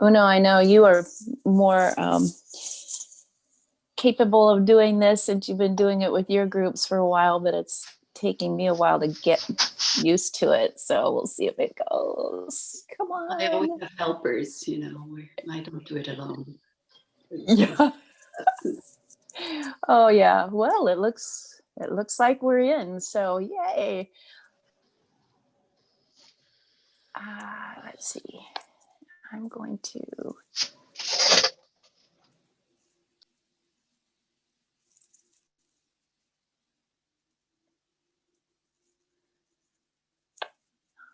Uno, I know you are more capable of doing this since you've been doing it with your groups for a while, but it's taking me a while to get used to it. So we'll see if it goes. Come I always on. have helpers, I don't do it alone. Yeah. Oh yeah. Well, it looks like we're in. So yay. Let's see. I'm going to.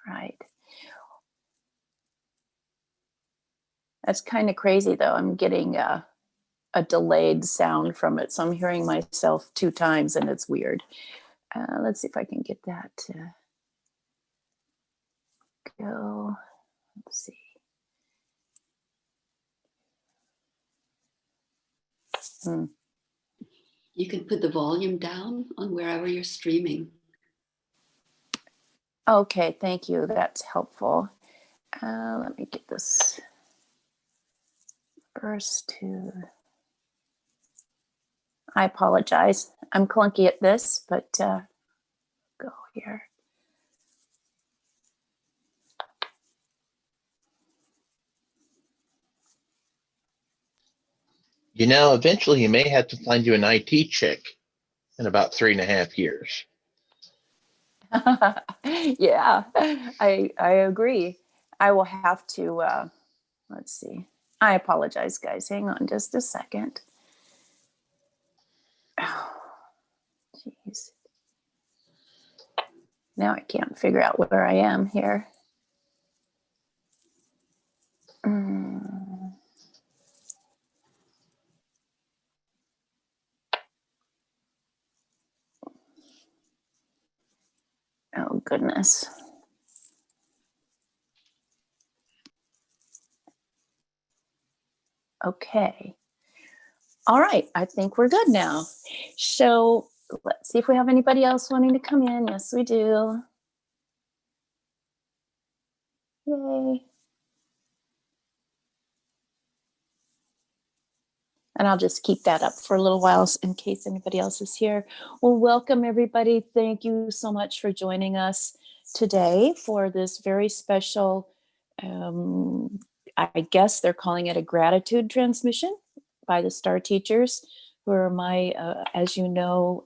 Right. That's kind of crazy though. I'm getting a delayed sound from it. So I'm hearing myself 2 times and it's weird. Let's see if I can get that to go. Let's see. You can put the volume down on wherever you're streaming. Okay, thank you. That's helpful. Let me get this first to. I apologize. I'm clunky at this, but go here. Eventually you may have to find you an IT chick in about 3.5 years. Yeah, I agree. I will have to, let's see. I apologize, guys. Hang on just a second. Oh, jeez. Now I can't figure out where I am here. Oh, goodness. Okay. All right. I think we're good now. So let's see if we have anybody else wanting to come in. Yes, we do. Yay. And I'll just keep that up for a little while in case anybody else is here. Well, welcome everybody. Thank you so much for joining us today for this very special, I guess they're calling it a gratitude transmission by the Star Teachers, who are my, as you know,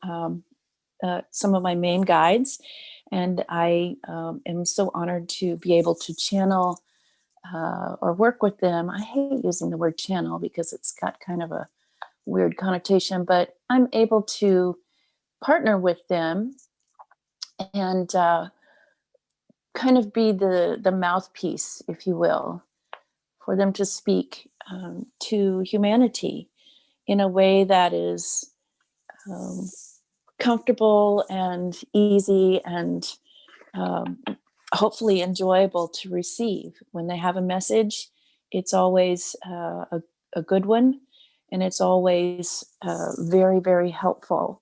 some of my main guides. And I am so honored to be able to channel or work with them. I hate using the word channel because it's got kind of a weird connotation, but I'm able to partner with them and kind of be the mouthpiece, if you will, for them to speak to humanity in a way that is comfortable and easy and hopefully enjoyable to receive. When they have a message, it's always a good one, and it's always very, very helpful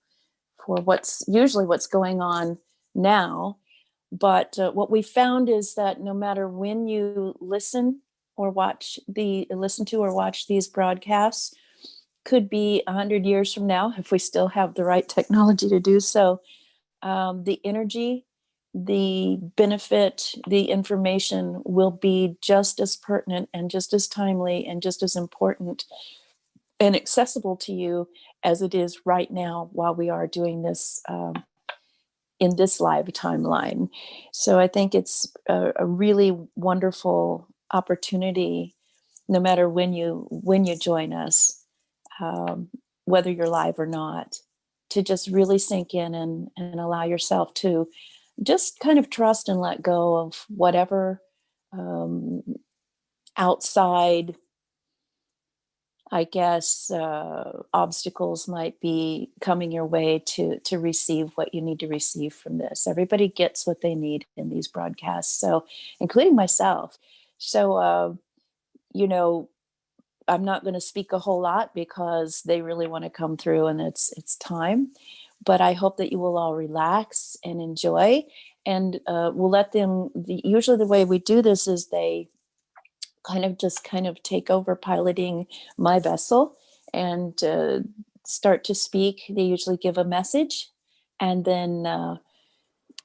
for what's going on now. But what we found is that no matter when you listen to or watch these broadcasts, could be 100 years from now, if we still have the right technology to do so, the energy, the benefit, the information will be just as pertinent and just as timely and just as important and accessible to you as it is right now while we are doing this in this live timeline. So I think it's a really wonderful opportunity, no matter when you join us, whether you're live or not, to just really sink in and allow yourself to just kind of trust and let go of whatever outside, I guess, obstacles might be coming your way to receive what you need to receive from this. Everybody gets what they need in these broadcasts, so including myself. So, I'm not going to speak a whole lot because they really want to come through, and it's time. But I hope that you will all relax and enjoy, and we'll let them. Usually, the way we do this is they kind of take over piloting my vessel and start to speak. They usually give a message and then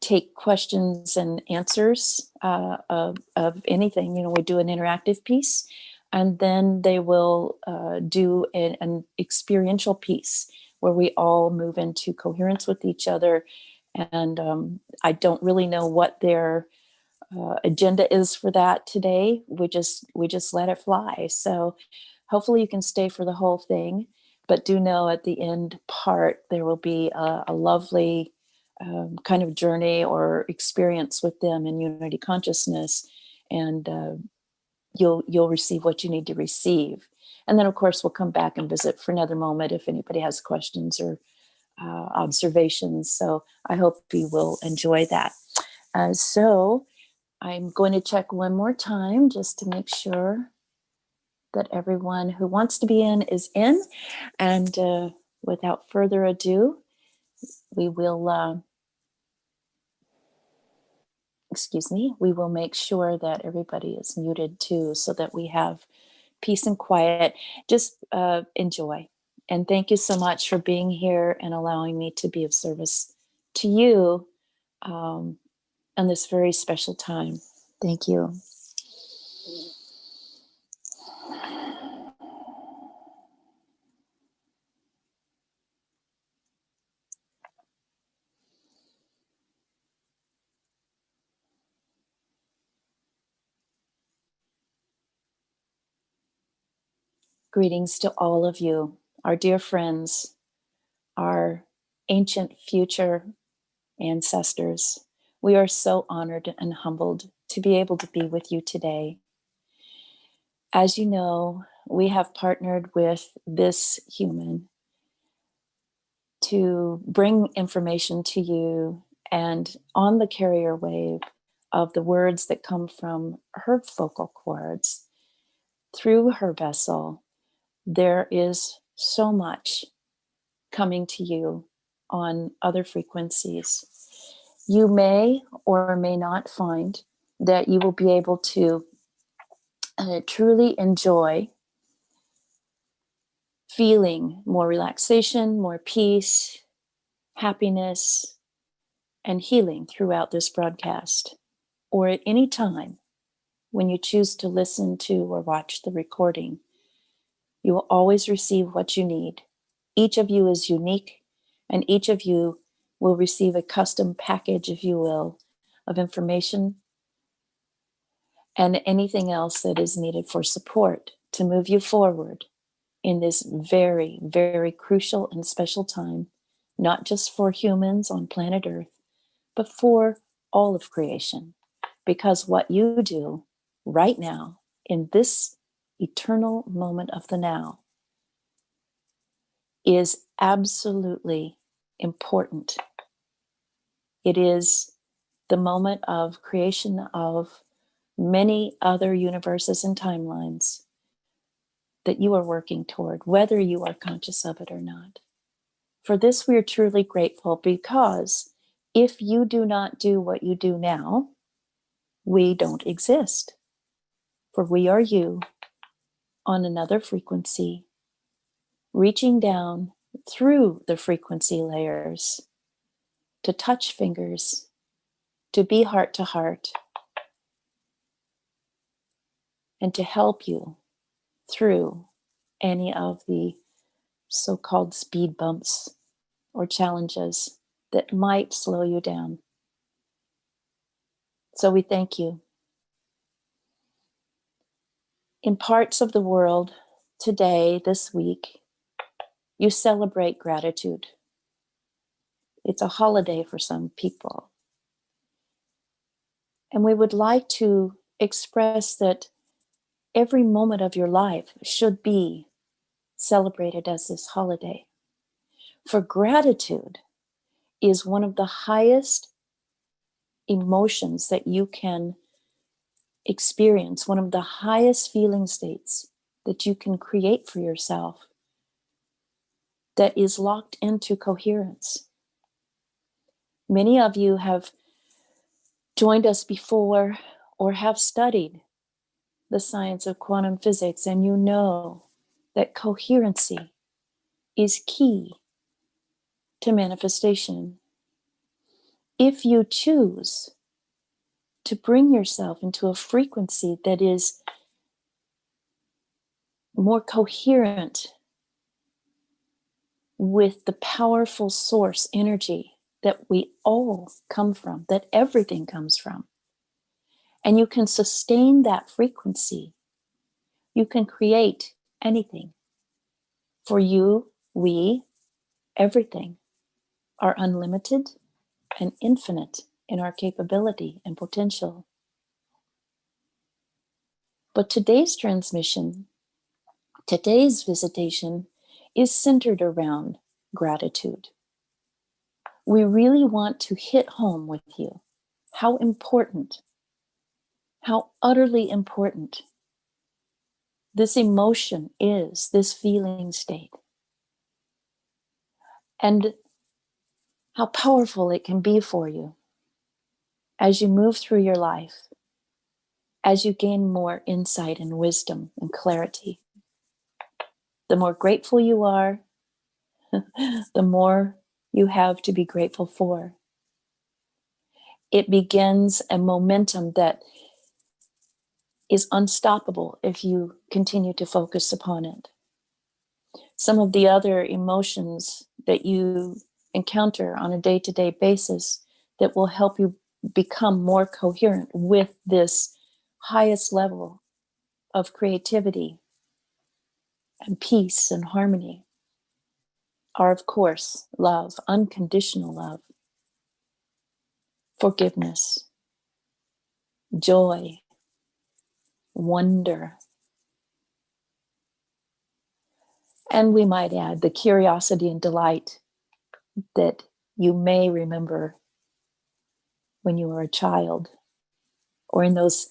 take questions and answers of anything. You know, we do an interactive piece, and then they will do an experiential piece where we all move into coherence with each other. And I don't really know what their agenda is for that today. We just let it fly. So hopefully you can stay for the whole thing, but do know at the end part there will be a lovely kind of journey or experience with them in unity consciousness, and you'll receive what you need to receive. And then of course we'll come back and visit for another moment if anybody has questions or observations. So I hope you will enjoy that. So I'm going to check one more time just to make sure that everyone who wants to be in is in. And without further ado, we will, we will make sure that everybody is muted too, so that we have peace and quiet. Just enjoy. And thank you so much for being here and allowing me to be of service to you on this very special time. Thank you. Greetings to all of you, our dear friends, our ancient future ancestors. We are so honored and humbled to be able to be with you today. As you know, we have partnered with this human to bring information to you, and on the carrier wave of the words that come from her vocal cords through her vessel, there is so much coming to you on other frequencies. You may or may not find that you will be able to truly enjoy feeling more relaxation, more peace, happiness, and healing throughout this broadcast, or at any time when you choose to listen to or watch the recording. You will always receive what you need. Each of you is unique, and each of you will receive a custom package, if you will, of information and anything else that is needed for support to move you forward in this very, very crucial and special time, not just for humans on planet Earth, but for all of creation. Because what you do right now, in this eternal moment of the now, is absolutely important. It is the moment of creation of many other universes and timelines that you are working toward, whether you are conscious of it or not. For this, we are truly grateful, because if you do not do what you do now, we don't exist. For we are you on another frequency, reaching down through the frequency layers to touch fingers, to be heart to heart, and to help you through any of the so-called speed bumps or challenges that might slow you down. So we thank you. In parts of the world today, this week, you celebrate gratitude. It's a holiday for some people. And we would like to express that every moment of your life should be celebrated as this holiday. For gratitude is one of the highest emotions that you can experience, one of the highest feeling states that you can create for yourself, that is locked into coherence. Many of you have joined us before or have studied the science of quantum physics and you know that coherency is key to manifestation, if you choose to bring yourself into a frequency that is more coherent with the powerful source energy that we all come from, that everything comes from, and you can sustain that frequency, you can create anything. For you, we, everything are unlimited and infinite in our capability and potential. But today's transmission, today's visitation is centered around gratitude. We really want to hit home with you how important, how utterly important this emotion is, this feeling state, and how powerful it can be for you as you move through your life, as you gain more insight and wisdom and clarity. The more grateful you are, the more you have to be grateful for. It begins a momentum that is unstoppable if you continue to focus upon it. Some of the other emotions that you encounter on a day-to-day basis that will help you become more coherent with this highest level of creativity and peace and harmony are, of course, love, unconditional love, forgiveness, joy, wonder, and we might add the curiosity and delight that you may remember when you were a child, or in those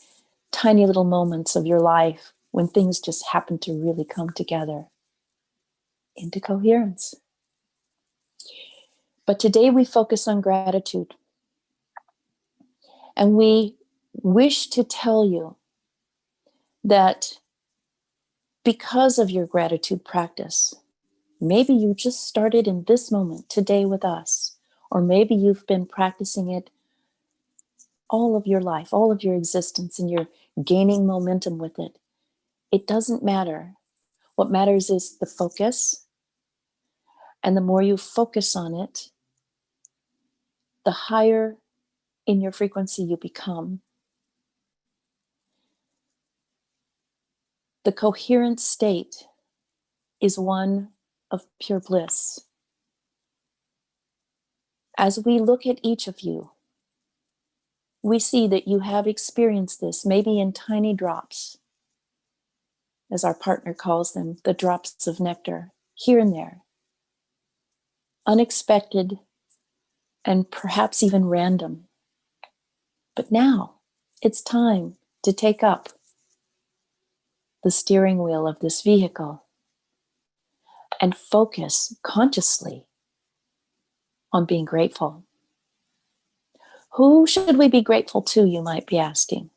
tiny little moments of your life when things just happen to really come together into coherence. But today we focus on gratitude. And we wish to tell you that because of your gratitude practice, maybe you just started in this moment today with us, or maybe you've been practicing it all of your life, all of your existence, and you're gaining momentum with it. It doesn't matter. What matters is the focus. And the more you focus on it, the higher in your frequency you become. The coherent state is one of pure bliss. As we look at each of you, we see that you have experienced this, maybe in tiny drops, as our partner calls them, the drops of nectar, here and there, unexpected and perhaps even random. But now it's time to take up the steering wheel of this vehicle and focus consciously on being grateful. Who should we be grateful to, you might be asking?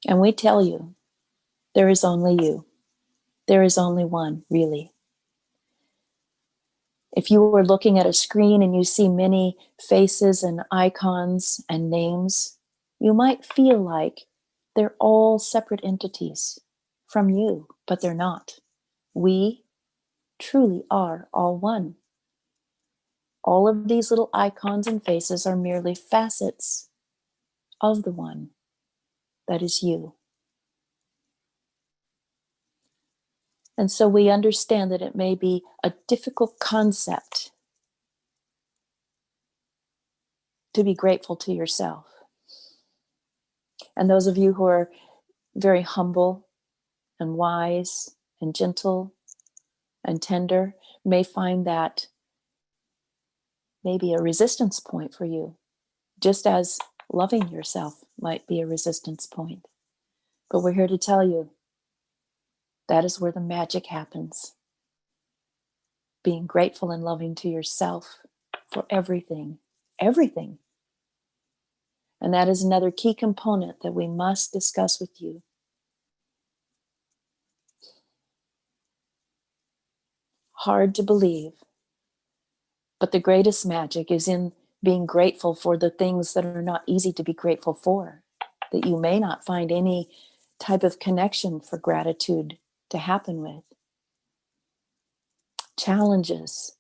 And we tell you, there is only you. There is only one, really. If you were looking at a screen and you see many faces and icons and names, you might feel like they're all separate entities from you, but they're not. We truly are all one. All of these little icons and faces are merely facets of the one that is you. And so we understand that it may be a difficult concept to be grateful to yourself. And those of you who are very humble and wise and gentle and tender may find that maybe a resistance point for you, just as loving yourself might be a resistance point. But we're here to tell you that is where the magic happens. Being grateful and loving to yourself for everything, everything. And that is another key component that we must discuss with you hard to believe. But the greatest magic is in being grateful for the things that are not easy to be grateful for, that you may not find any type of connection for gratitude to happen with. Challenges,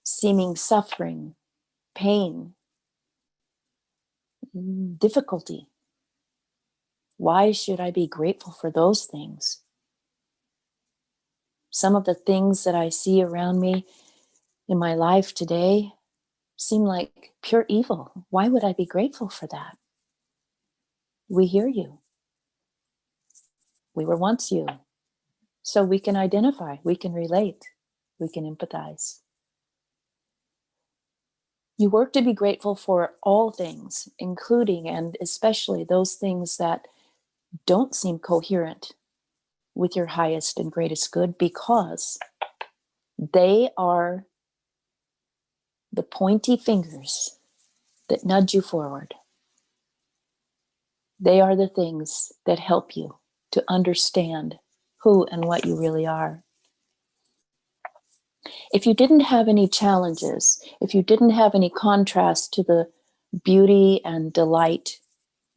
seeming suffering, pain, difficulty. Why should I be grateful for those things? Some of the things that I see around me in my life today seem like pure evil. Why would I be grateful for that? We hear you. We were once you. So we can identify, we can relate, we can empathize. You work to be grateful for all things, including and especially those things that don't seem coherent with your highest and greatest good, because they are the pointy fingers that nudge you forward. They are the things that help you to understand who and what you really are. If you didn't have any challenges, if you didn't have any contrast to the beauty and delight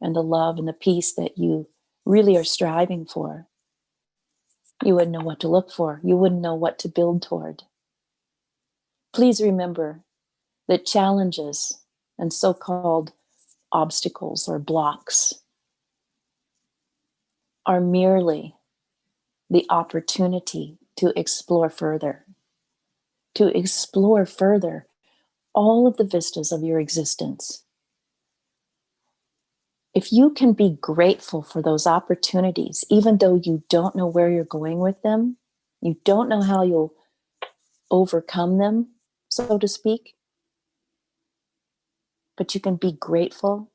and the love and the peace that you really are striving for, you wouldn't know what to look for. You wouldn't know what to build toward. Please remember that challenges and so-called obstacles or blocks are merely the opportunity to explore further all of the vistas of your existence. If you can be grateful for those opportunities, even though you don't know where you're going with them, you don't know how you'll overcome them, so to speak, but you can be grateful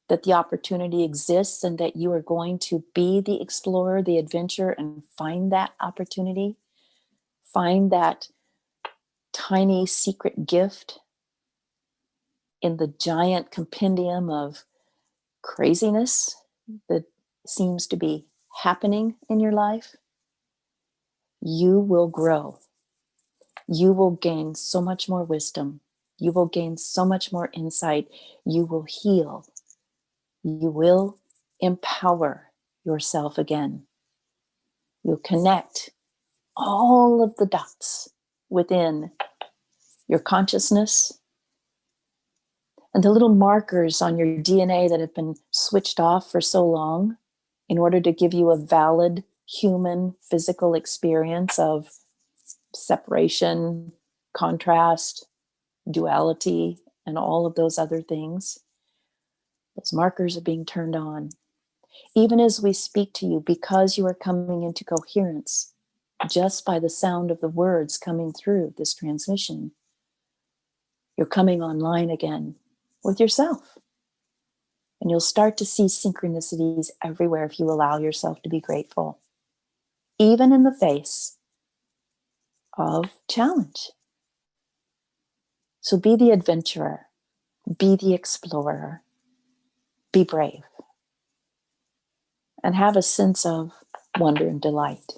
that the opportunity exists and that you are going to be the explorer, the adventurer, and find that opportunity, find that tiny secret gift in the giant compendium of craziness that seems to be happening in your life. You will grow. You will gain so much more wisdom. You will gain so much more insight. You will heal. You will empower yourself again. You'll connect all of the dots within your consciousness and the little markers on your DNA that have been switched off for so long in order to give you a valid human physical experience of separation, contrast, duality, and all of those other things. Those markers are being turned on. Even as we speak to you, because you are coming into coherence just by the sound of the words coming through this transmission, you're coming online again with yourself. And you'll start to see synchronicities everywhere if you allow yourself to be grateful, even in the face of challenge. So be the adventurer, be the explorer, be brave, and have a sense of wonder and delight.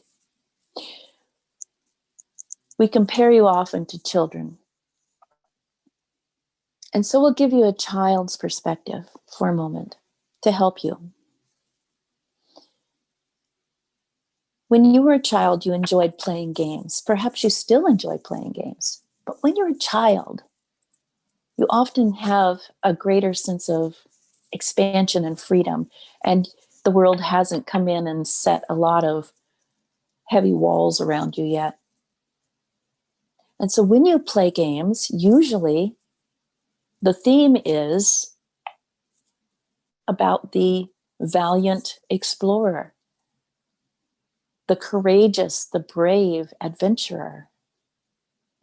We compare you often to children. And so we'll give you a child's perspective for a moment to help you. When you were a child, you enjoyed playing games. Perhaps you still enjoy playing games. But when you're a child, you often have a greater sense of expansion and freedom. And the world hasn't come in and set a lot of heavy walls around you yet. And so when you play games, usually the theme is about the valiant explorer, the courageous, the brave adventurer.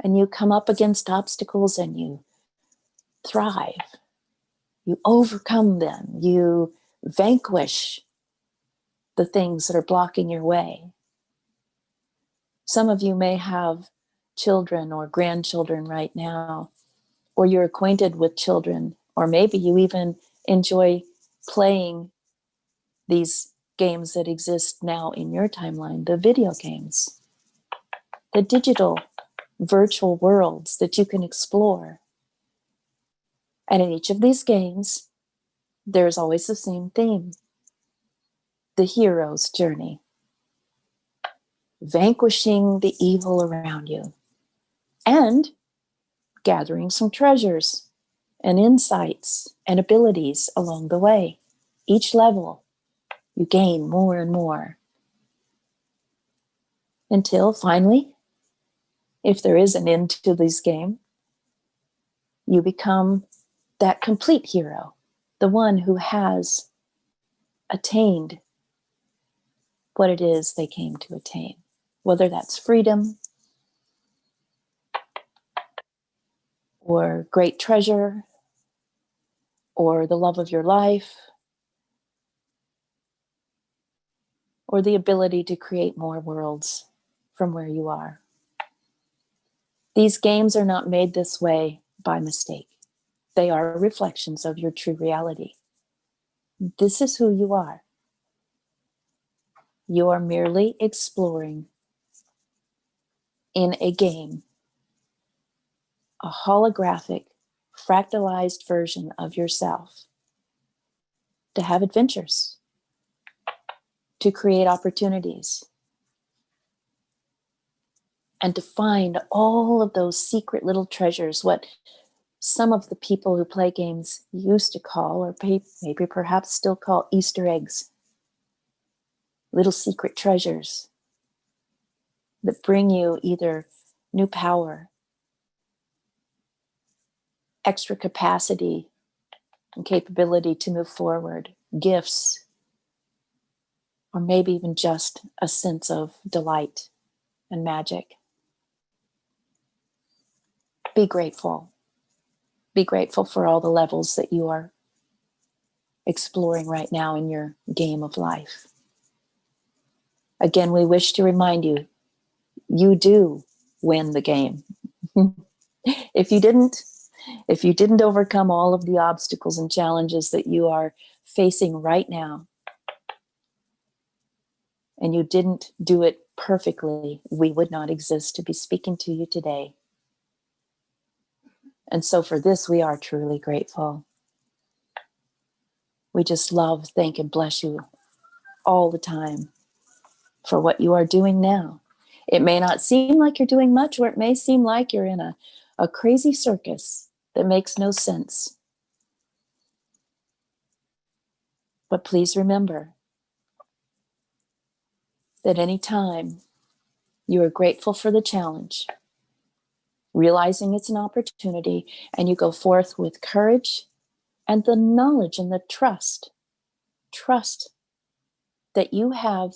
And you come up against obstacles and you thrive. You overcome them. You vanquish the things that are blocking your way. Some of you may have children or grandchildren right now, or you're acquainted with children, or maybe you even enjoy playing these games that exist now in your timeline, the video games. the digital virtual worlds that you can explore. And in each of these games, there's always the same theme: the hero's journey, vanquishing the evil around you, and gathering some treasures and insights and abilities along the way. Each level, you gain more and more, until finally, if there is an end to this game, you become that complete hero, the one who has attained what it is they came to attain, whether that's freedom or great treasure or the love of your life or the ability to create more worlds from where you are. These games are not made this way by mistake. They are reflections of your true reality. This is who you are. You are merely exploring in a game a holographic, fractalized version of yourself to have adventures, to create opportunities, and to find all of those secret little treasures, what some of the people who play games used to call, or maybe perhaps still call, Easter eggs. Little secret treasures that bring you either new power, extra capacity and capability to move forward, gifts, or maybe even just a sense of delight and magic. Be grateful. Be grateful for all the levels that you are exploring right now in your game of life. Again, we wish to remind you, you do win the game. If you didn't overcome all of the obstacles and challenges that you are facing right now, and you didn't do it perfectly, we would not exist to be speaking to you today. And so for this, we are truly grateful. We just love, thank, and bless you all the time for what you are doing now. It may not seem like you're doing much, or it may seem like you're in a crazy circus that makes no sense. But please remember that any time you are grateful for the challenge, realizing it's an opportunity, and you go forth with courage and the knowledge and the trust that you have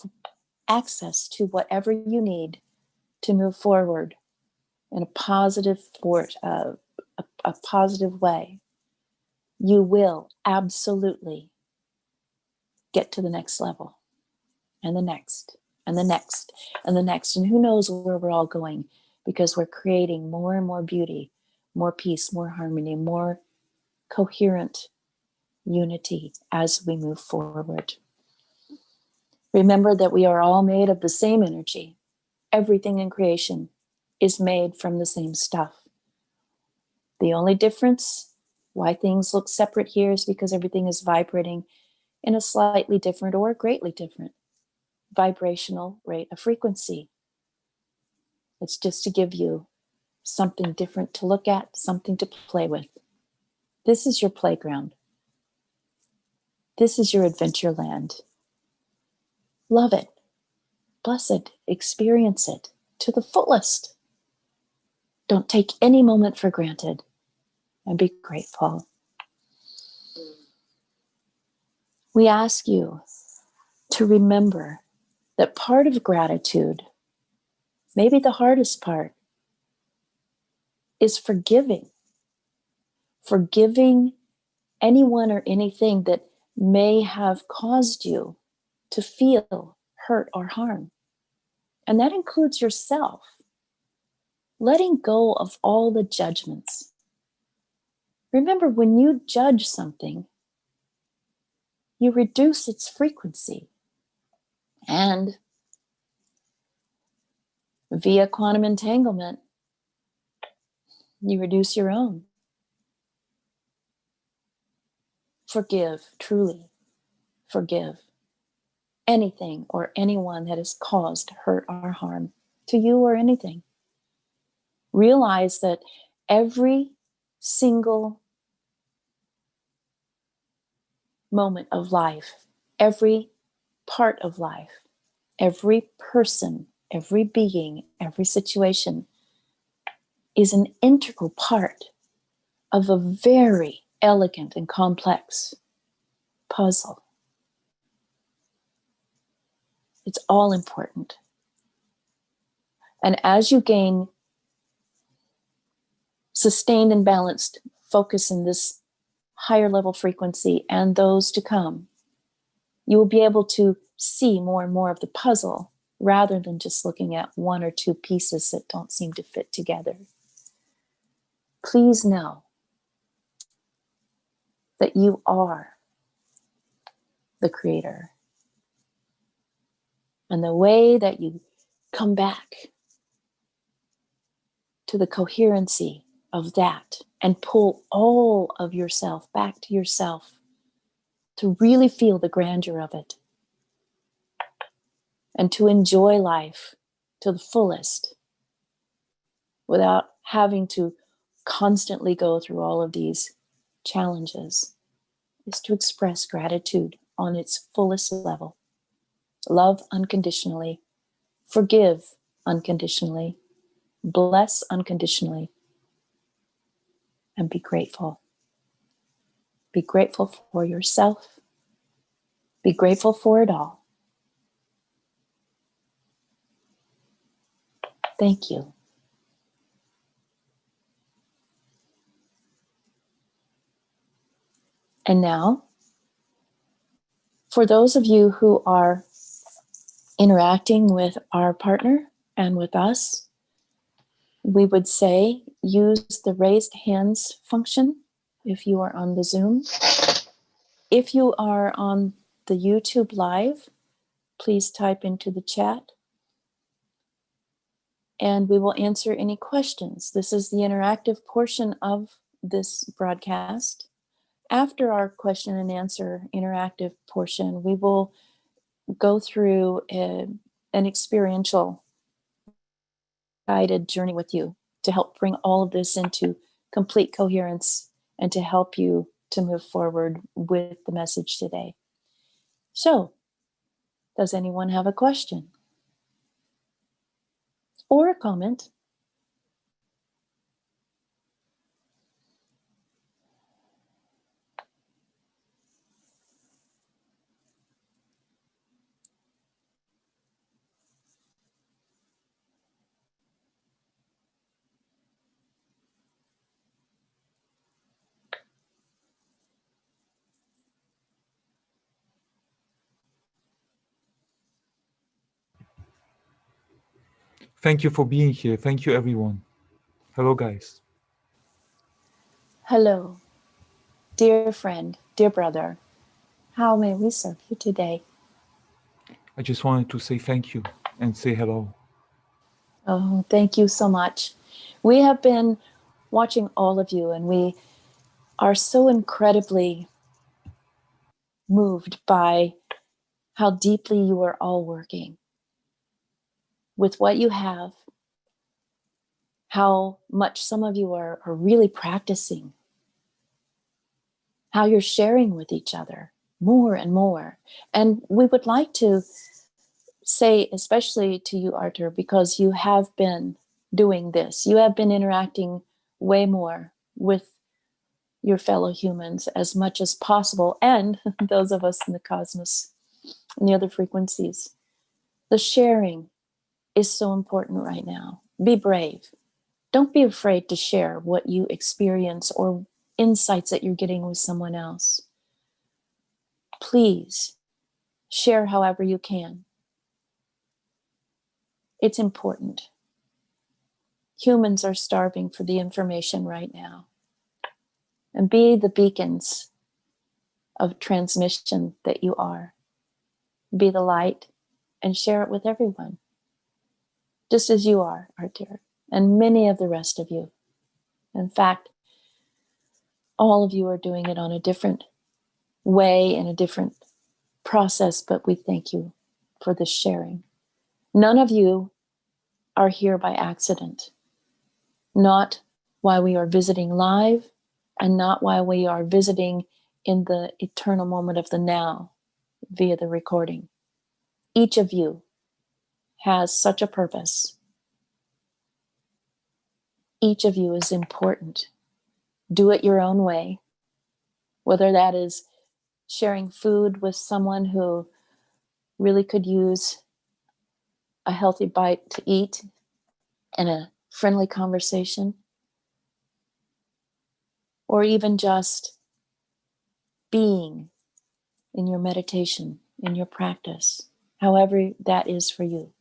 access to whatever you need to move forward in a positive positive way, you will absolutely get to the next level, and the next, and the next, and the next. And who knows where we're all going, because we're creating more and more beauty, more peace, more harmony, more coherent unity as we move forward. Remember that we are all made of the same energy. Everything in creation is made from the same stuff. The only difference, why things look separate here, is because everything is vibrating in a slightly different or greatly different vibrational rate of frequency. It's just to give you something different to look at, something to play with. This is your playground. This is your adventure land. Love it. Bless it. Experience it to the fullest. Don't take any moment for granted, and be grateful. We ask you to remember that part of gratitude, maybe the hardest part, is forgiving. Forgiving anyone or anything that may have caused you to feel hurt or harm. And that includes yourself. Letting go of all the judgments. Remember, when you judge something, you reduce its frequency. And Via quantum entanglement, you reduce your own. Forgive, truly forgive anything or anyone that has caused hurt or harm to you or anything. Realize that every single moment of life, every part of life, every person, every being, every situation is an integral part of a very elegant and complex puzzle. It's all important. And as you gain sustained and balanced focus in this higher level frequency and those to come, you will be able to see more and more of the puzzle rather than just looking at one or two pieces that don't seem to fit together. Please know that you are the creator. And the way that you come back to the coherency of that and pull all of yourself back to yourself to really feel the grandeur of it and to enjoy life to the fullest without having to constantly go through all of these challenges is to express gratitude on its fullest level. Love unconditionally, forgive unconditionally, bless unconditionally, and be grateful. Be grateful for yourself. Be grateful for it all. Thank you. And now, for those of you who are interacting with our partner and with us, we would say use the raised hands function if you are on the Zoom. If you are on the YouTube Live, please type into the chat and we will answer any questions. This is the interactive portion of this broadcast. After our question and answer interactive portion, we will go through an experiential guided journey with you to help bring all of this into complete coherence and to help you to move forward with the message today. So, does anyone have a question or a comment? Thank you for being here. Thank you, everyone. Hello, guys. Hello, dear friend, dear brother. How may we serve you today? I just wanted to say thank you and say hello. Oh, thank you so much. We have been watching all of you, and we are so incredibly moved by how deeply you are all working with what you have, how much some of you are really practicing, how you're sharing with each other more and more. And we would like to say, especially to you, Arthur, because you have been doing this, you have been interacting way more with your fellow humans as much as possible, and those of us in the cosmos and the other frequencies. The sharing is so important right now. Be brave. Don't be afraid to share what you experience or insights that you're getting with someone else. Please share however you can. It's important. Humans are starving for the information right now. And be the beacons of transmission that you are. Be the light and share it with everyone. just as you are, Artur, and many of the rest of you. In fact, all of you are doing it on a different way and a different process, but we thank you for this sharing. None of you are here by accident, not while we are visiting live and not while we are visiting in the eternal moment of the now via the recording. Each of you has such a purpose. Each of you is important. Do it your own way, whether that is sharing food with someone who really could use a healthy bite to eat and a friendly conversation, or even just being in your meditation, in your practice, however that is for you,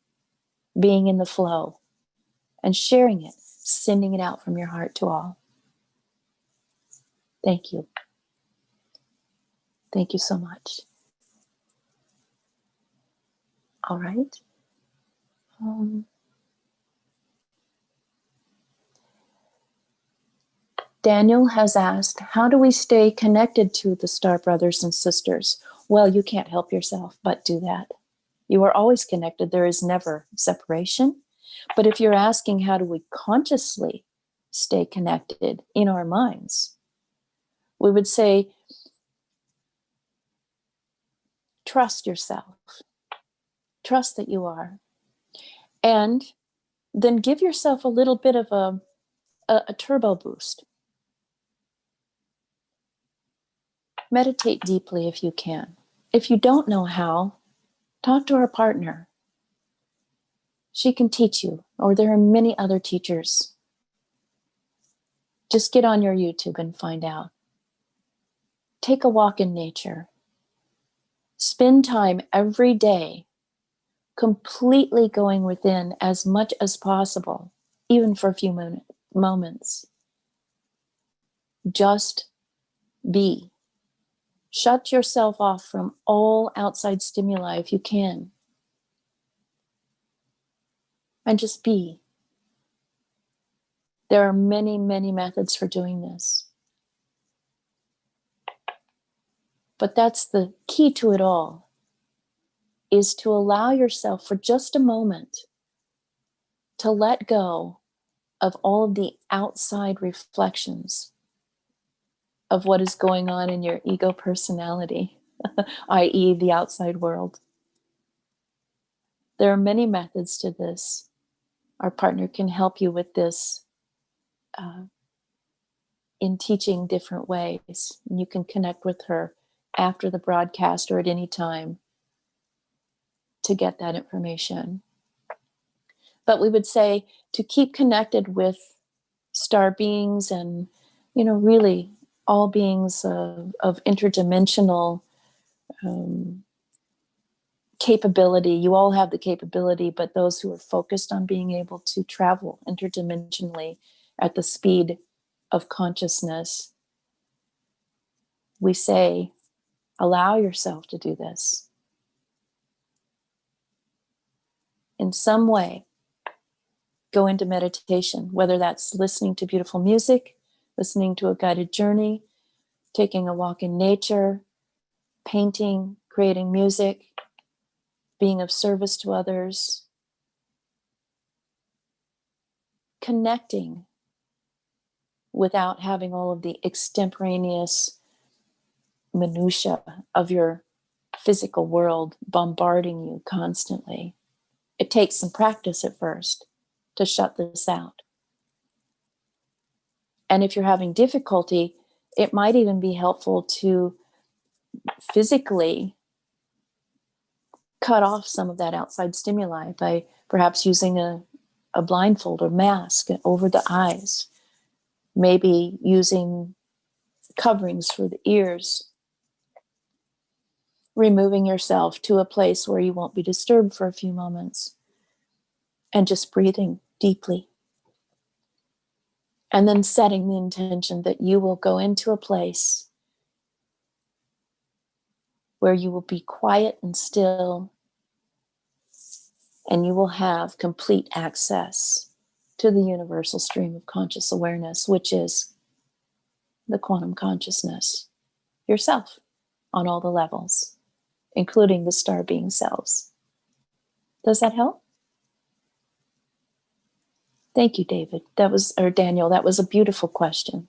being in the flow and sharing it, sending it out from your heart to all. Thank you. Thank you so much. All right. Daniel has asked, how do we stay connected to the Star Brothers and Sisters? Well, you can't help yourself but do that. You are always connected. There is never separation. But if you're asking, how do we consciously stay connected in our minds? We would say, trust yourself. Trust that you are. And then give yourself a little bit of a turbo boost. Meditate deeply if you can. If you don't know how, talk to our partner. She can teach you, or there are many other teachers. Just get on your YouTube and find out. Take a walk in nature. Spend time every day completely going within as much as possible, even for a few moments. Just be. Shut yourself off from all outside stimuli if you can. And just be. There are many, many methods for doing this. But that's the key to it all, is to allow yourself for just a moment to let go of all of the outside reflections of what is going on in your ego personality, i.e. the outside world. There are many methods to this. Our partner can help you with this in teaching different ways. You can connect with her after the broadcast or at any time to get that information. But we would say to keep connected with star beings and, really all beings of interdimensional capability. You all have the capability, but those who are focused on being able to travel interdimensionally at the speed of consciousness, we say, allow yourself to do this. In some way, go into meditation, whether that's listening to beautiful music, listening to a guided journey, taking a walk in nature, painting, creating music, being of service to others, connecting without having all of the extemporaneous minutia of your physical world bombarding you constantly. It takes some practice at first to shut this out. And if you're having difficulty, it might even be helpful to physically cut off some of that outside stimuli by perhaps using a blindfold or mask over the eyes, maybe using coverings for the ears, removing yourself to a place where you won't be disturbed for a few moments, and just breathing deeply. And then setting the intention that you will go into a place where you will be quiet and still and you will have complete access to the universal stream of conscious awareness, which is the quantum consciousness yourself on all the levels, including the star being selves. Does that help? Thank you, David. Daniel, that was a beautiful question.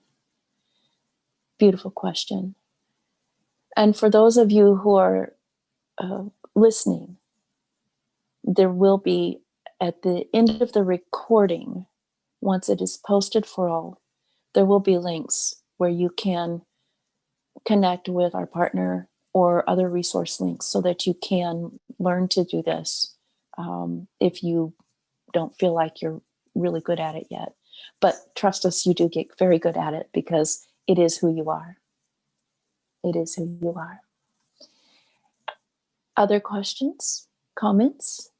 Beautiful question. And for those of you who are listening, there will be, at the end of the recording, once it is posted for all, there will be links where you can connect with our partner or other resource links so that you can learn to do this if you don't feel like you're really good at it yet. But trust us, you do get very good at it because it is who you are. It is who you are. Other questions, comments?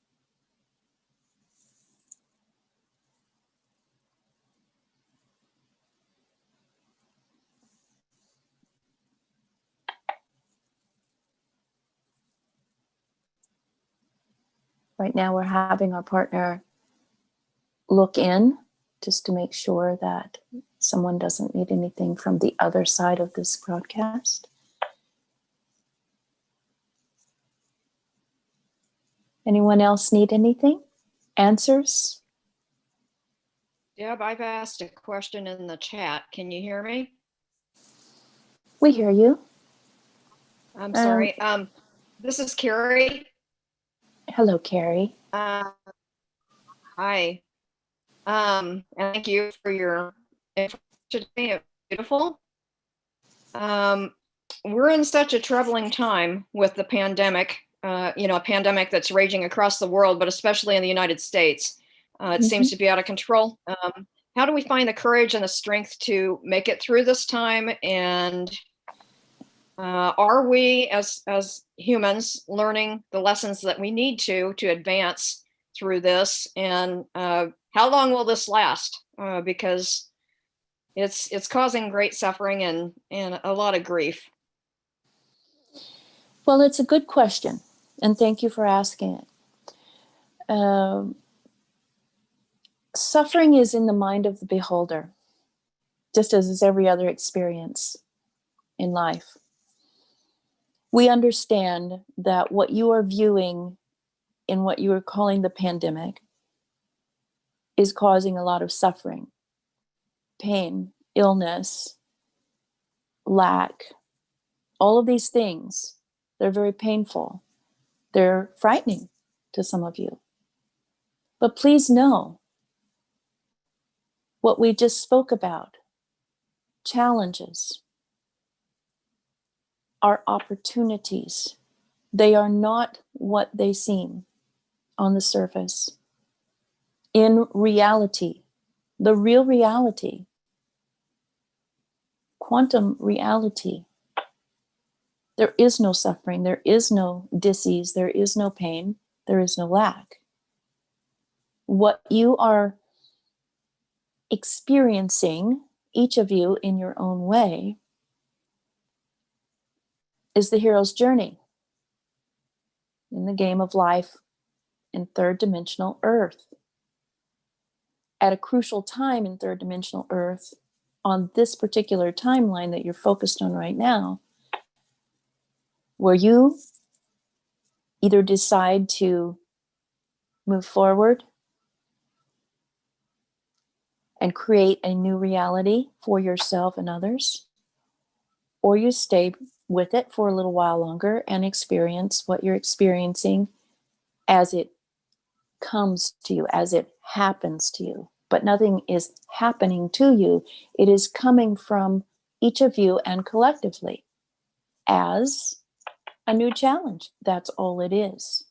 Right now we're having our partner look in just to make sure that someone doesn't need anything from the other side of this broadcast. Anyone else need anything? Answers? Deb, I've asked a question in the chat. Can you hear me? We hear you. I'm sorry. This is Carrie. Hello, Carrie. Hi. And thank you for your information today. It's beautiful. We're in such a troubling time with the pandemic, a pandemic that's raging across the world, but especially in the United States. It seems to be out of control. How do we find the courage and the strength to make it through this time? And are we, as humans, learning the lessons that we need to advance through this? And how long will this last? Because it's causing great suffering and a lot of grief. Well, it's a good question, and thank you for asking it. Suffering is in the mind of the beholder, just as is every other experience in life. We understand that what you are viewing in what you are calling the pandemic is causing a lot of suffering, pain, illness, lack, all of these things. They're very painful. They're frightening to some of you. But please know what we just spoke about, challenges, are opportunities. They are not what they seem on the surface. In reality, the real reality, quantum reality, there is no suffering, there is no disease, there is no pain, there is no lack. What you are experiencing, each of you in your own way, is the hero's journey in the game of life in third dimensional Earth. At a crucial time in third dimensional Earth, on this particular timeline that you're focused on right now, where you either decide to move forward and create a new reality for yourself and others, or you stay with it for a little while longer and experience what you're experiencing as it comes to you, as it happens to you. But nothing is happening to you. It is coming from each of you and collectively as a new challenge. That's all it is.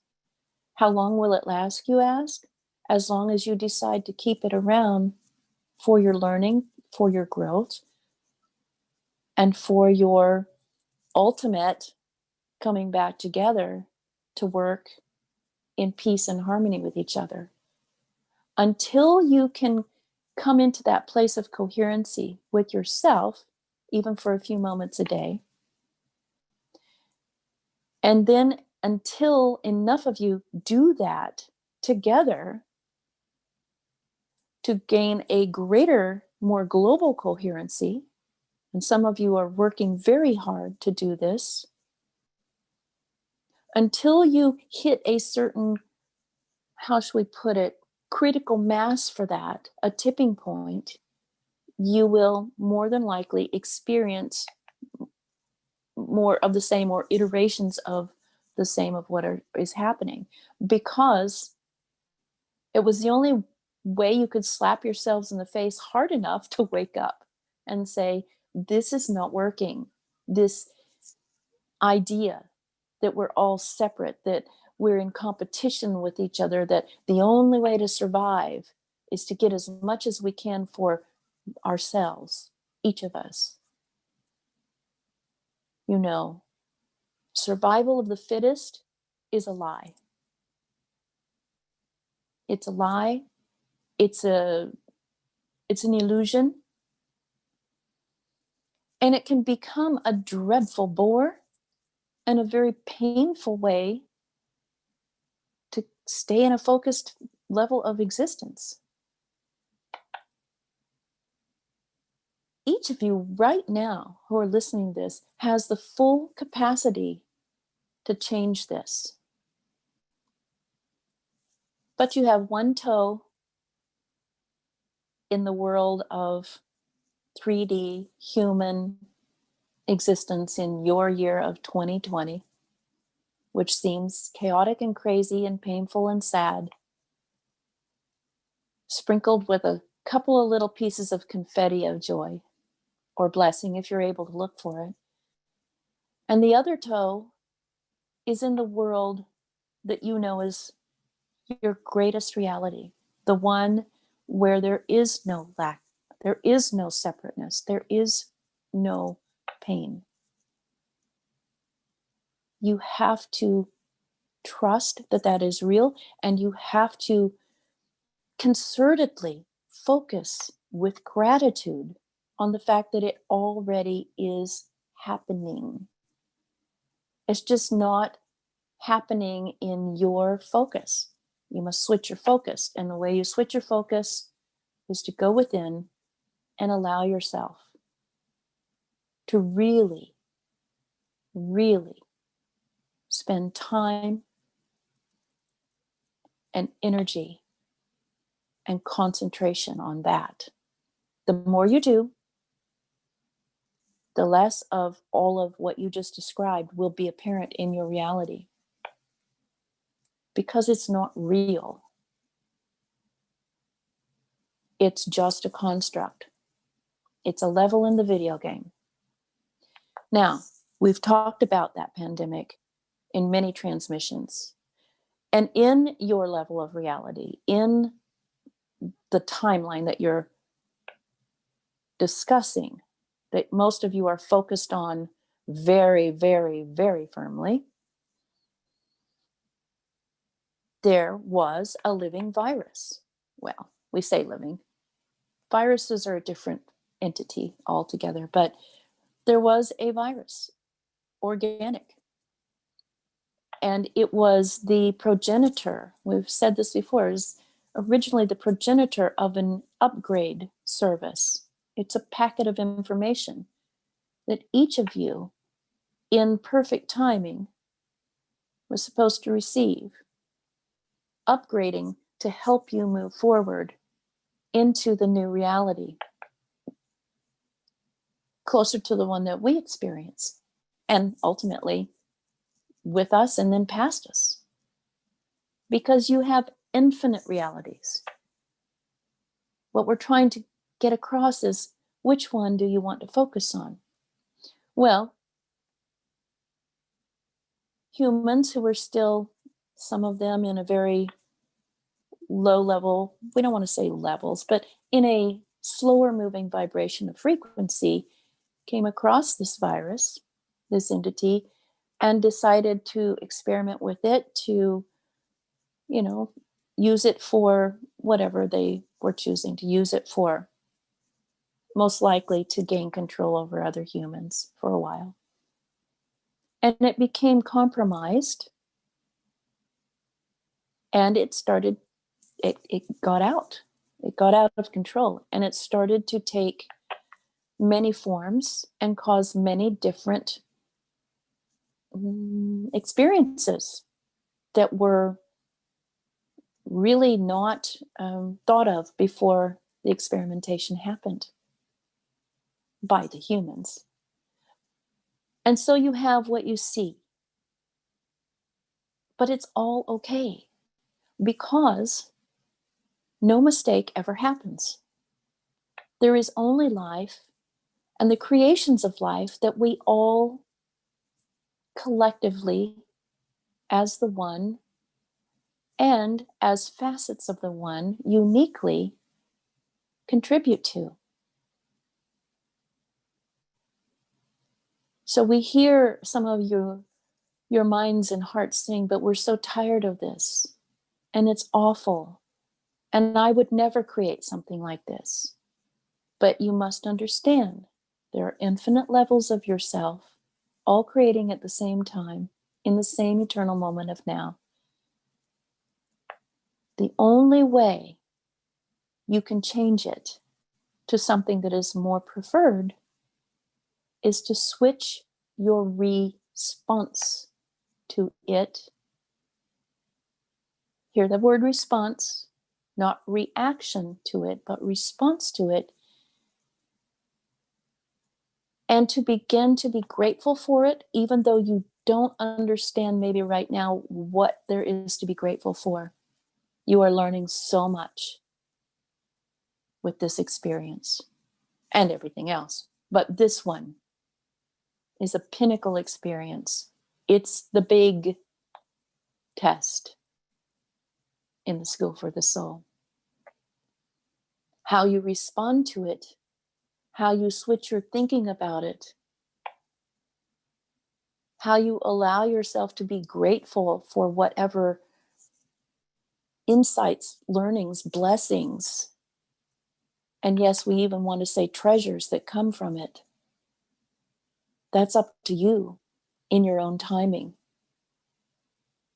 How long will it last, you ask? As long as you decide to keep it around for your learning, for your growth, and for your ultimate coming back together to work in peace and harmony with each other. Until you can come into that place of coherency with yourself, even for a few moments a day, and then until enough of you do that together to gain a greater, more global coherency. And some of you are working very hard to do this. Until you hit a certain, how should we put it, critical mass for that, a tipping point, you will more than likely experience more of the same or iterations of the same of what is happening, because it was the only way you could slap yourselves in the face hard enough to wake up and say, this is not working. This idea that we're all separate, that we're in competition with each other, that the only way to survive is to get as much as we can for ourselves, each of us. You know, survival of the fittest is a lie. It's a lie. It's an illusion. And it can become a dreadful bore and a very painful way to stay in a focused level of existence. Each of you right now who are listening to this has the full capacity to change this. But you have one toe in the world of 3D human existence in your year of 2020, which seems chaotic and crazy and painful and sad, sprinkled with a couple of little pieces of confetti of joy or blessing if you're able to look for it. And the other toe is in the world that you know is your greatest reality, the one where there is no lack, there is no separateness, there is no pain. You have to trust that that is real, and you have to concertedly focus with gratitude on the fact that it already is happening. It's just not happening in your focus. You must switch your focus. And the way you switch your focus is to go within and allow yourself to really, really spend time and energy and concentration on that. The more you do, the less of all of what you just described will be apparent in your reality, because it's not real. It's just a construct. It's a level in the video game. Now, we've talked about that pandemic in many transmissions. And in your level of reality, in the timeline that you're discussing, that most of you are focused on very, very, very firmly, there was a living virus. Well, we say living. Viruses are a different entity altogether, but there was a virus, organic. And it was the progenitor, we've said this before, is originally the progenitor of an upgrade service. It's a packet of information that each of you, in perfect timing, was supposed to receive, upgrading to help you move forward into the new reality, closer to the one that we experience, and ultimately with us and then past us. Because you have infinite realities. What we're trying to get across is, which one do you want to focus on? Well, humans who are still, some of them in a very low level, we don't want to say levels, but in a slower moving vibration of frequency, came across this virus, this entity, and decided to experiment with it, to, use it for whatever they were choosing to use it for. Most likely to gain control over other humans for a while. And it became compromised. And it got out. It got out of control, and it started to take many forms and cause many different experiences that were really not thought of before the experimentation happened by the humans. And so you have what you see. But it's all okay, because no mistake ever happens. There is only life and the creations of life that we all collectively, as the one and as facets of the one, uniquely contribute to. So we hear some of your minds and hearts saying, but we're so tired of this, and it's awful, and I would never create something like this. But you must understand, there are infinite levels of yourself, all creating at the same time, in the same eternal moment of now. The only way you can change it to something that is more preferred is to switch your response to it. Hear the word response, not reaction to it, but response to it. And to begin to be grateful for it, even though you don't understand maybe right now what there is to be grateful for. You are learning so much with this experience and everything else. But this one is a pinnacle experience. It's the big test in the School for the Soul. How you respond to it, how you switch your thinking about it, how you allow yourself to be grateful for whatever insights, learnings, blessings, and yes, we even want to say treasures that come from it. That's up to you in your own timing.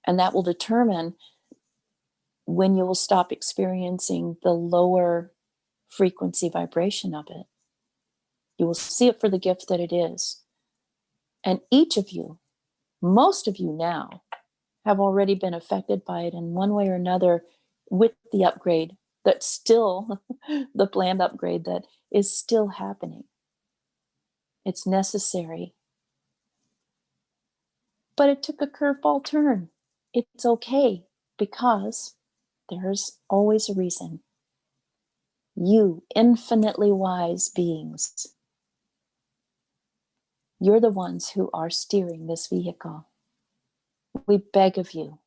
And that will determine when you will stop experiencing the lower frequency vibration of it. You will see it for the gift that it is. And each of you, most of you now, have already been affected by it in one way or another with the upgrade that's still, the planned upgrade that is still happening. It's necessary. But it took a curveball turn. It's okay, because there's always a reason. You, infinitely wise beings, you're the ones who are steering this vehicle. We beg of you,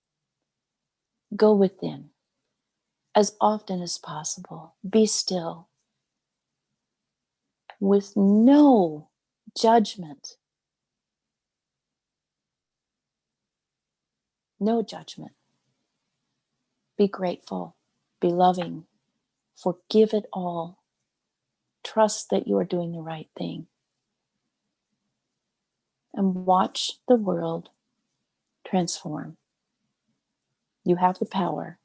go within as often as possible. Be still with no judgment. No judgment. Be grateful. Be loving. Forgive it all. Trust that you are doing the right thing. And watch the world transform. You have the power.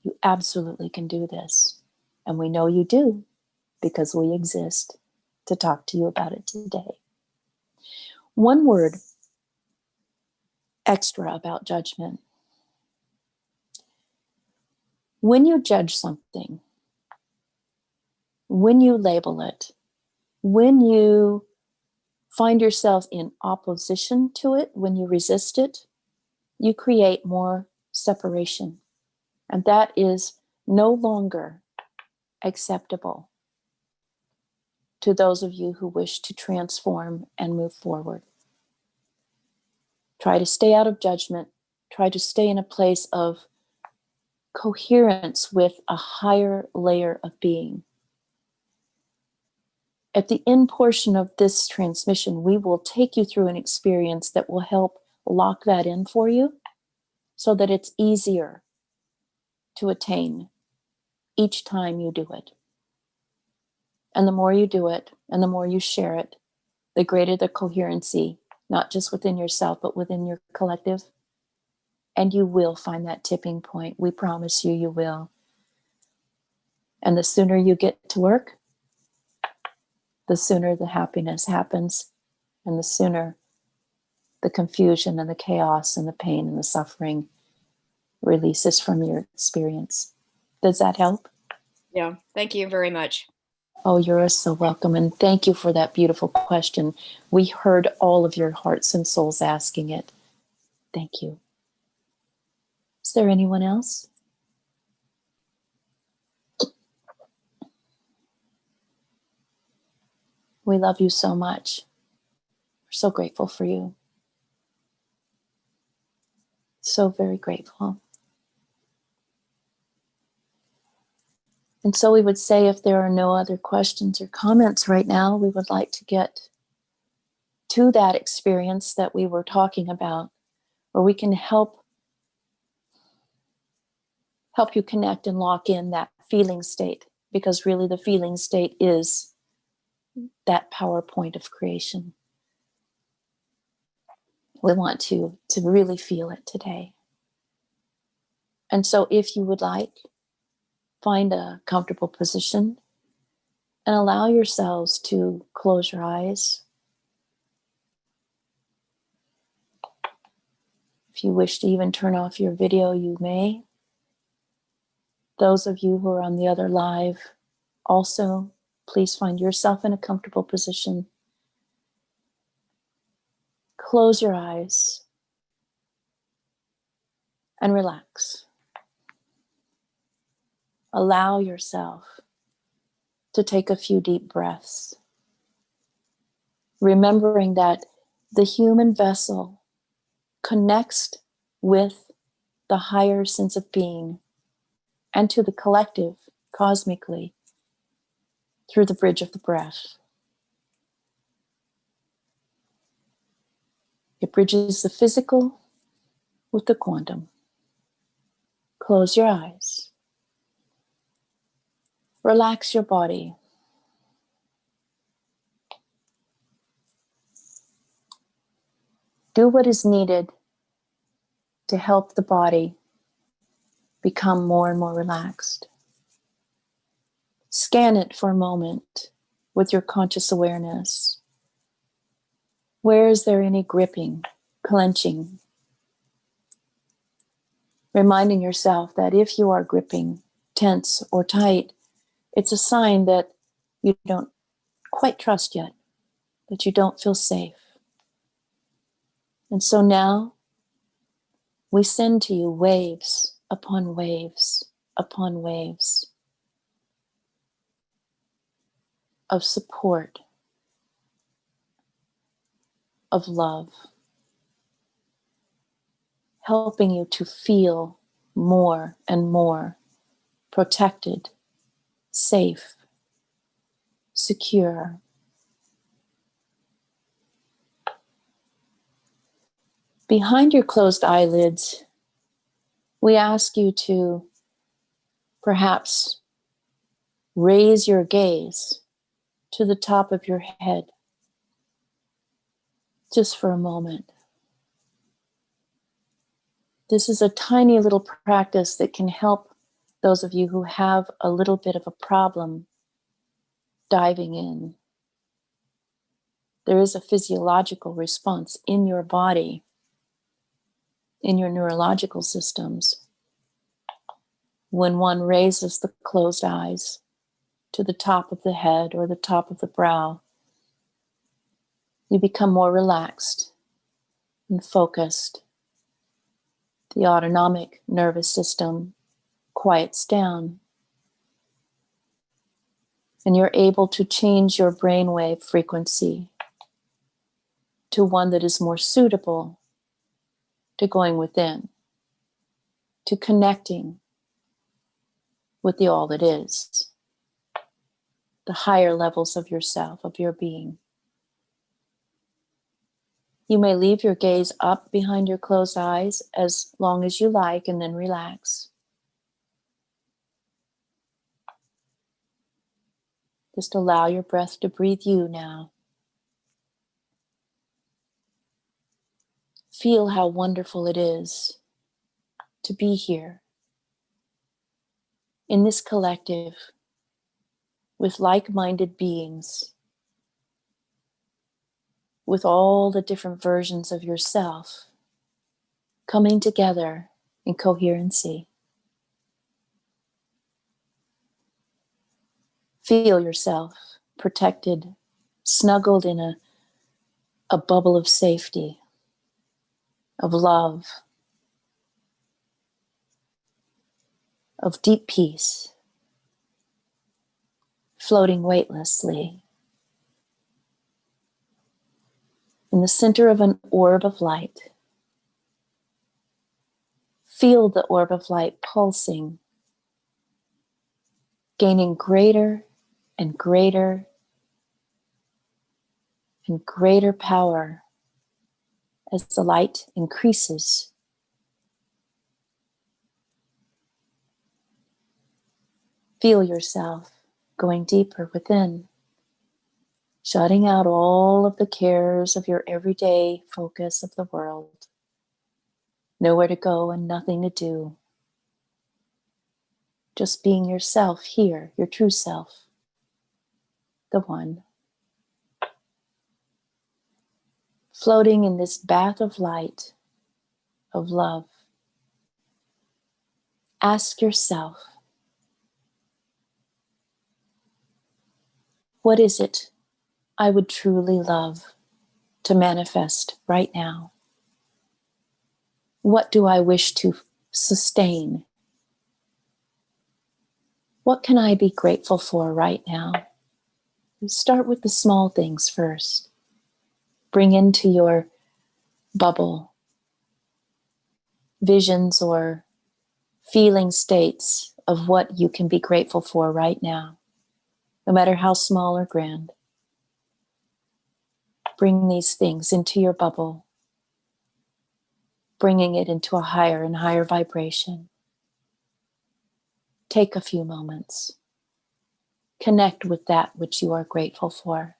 You absolutely can do this. And we know you do, because we exist to talk to you about it today. One word extra about judgment. When you judge something, when you label it, when you find yourself in opposition to it, when you resist it, you create more separation. And that is no longer acceptable to those of you who wish to transform and move forward. Try to stay out of judgment. Try to stay in a place of coherence with a higher layer of being. At the end portion of this transmission, we will take you through an experience that will help lock that in for you so that it's easier to attain each time you do it. And the more you do it, and the more you share it, the greater the coherency, not just within yourself, but within your collective. And you will find that tipping point. We promise you, you will. And the sooner you get to work, the sooner the happiness happens, and the sooner the confusion and the chaos and the pain and the suffering releases from your experience. Does that help? Yeah, thank you very much. Oh, you're so welcome. And thank you for that beautiful question. We heard all of your hearts and souls asking it. Thank you. Is there anyone else? We love you so much. We're so grateful for you. So very grateful. And so we would say, if there are no other questions or comments right now, we would like to get to that experience that we were talking about, where we can help you connect and lock in that feeling state, because really the feeling state is that power point of creation. We want to really feel it today. And so if you would like, find a comfortable position and allow yourselves to close your eyes. If you wish to even turn off your video, you may. Those of you who are on the other live, also, please find yourself in a comfortable position. Close your eyes and relax. Allow yourself to take a few deep breaths, remembering that the human vessel connects with the higher sense of being and to the collective cosmically through the bridge of the breath. It bridges the physical with the quantum. Close your eyes. Relax your body. Do what is needed to help the body become more and more relaxed. Scan it for a moment with your conscious awareness. Where is there any gripping, clenching? Reminding yourself that if you are gripping, tense, or tight, it's a sign that you don't quite trust yet, that you don't feel safe. And so now we send to you waves upon waves upon waves of support, of love, helping you to feel more and more protected, safe, secure. Behind your closed eyelids, we ask you to perhaps raise your gaze to the top of your head, just for a moment. This is a tiny little practice that can help those of you who have a little bit of a problem diving in. There is a physiological response in your body, in your neurological systems, when one raises the closed eyes to the top of the head or the top of the brow. You become more relaxed and focused. The autonomic nervous system quiets down, and you're able to change your brainwave frequency to one that is more suitable to going within, to connecting with the all that is, the higher levels of yourself, of your being. You may leave your gaze up behind your closed eyes as long as you like, and then relax. Just allow your breath to breathe you now. Feel how wonderful it is to be here in this collective with like-minded beings, with all the different versions of yourself coming together in coherency. Feel yourself protected, snuggled in a bubble of safety, of love, of deep peace, floating weightlessly in the center of an orb of light. Feel the orb of light pulsing, gaining greater and greater and greater power as the light increases. Feel yourself going deeper within, shutting out all of the cares of your everyday focus of the world. Nowhere to go and nothing to do. Just being yourself here, your true self, the one. Floating in this bath of light, of love. Ask yourself, what is it I would truly love to manifest right now? What do I wish to sustain? What can I be grateful for right now? Start with the small things first. Bring into your bubble visions or feeling states of what you can be grateful for right now, no matter how small or grand. Bring these things into your bubble, bringing it into a higher and higher vibration. Take a few moments. Connect with that which you are grateful for.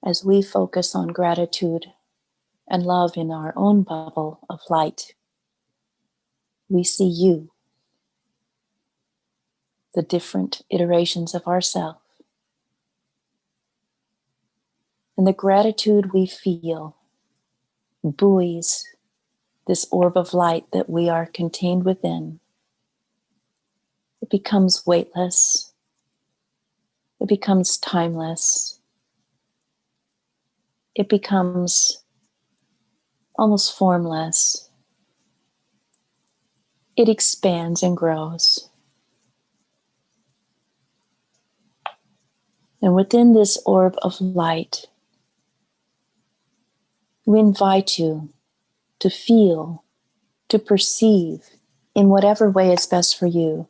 As we focus on gratitude and love in our own bubble of light, we see you, the different iterations of ourselves. And the gratitude we feel buoys this orb of light that we are contained within. It becomes weightless. It becomes timeless. It becomes almost formless. It expands and grows. And within this orb of light, we invite you to feel, to perceive, in whatever way is best for you,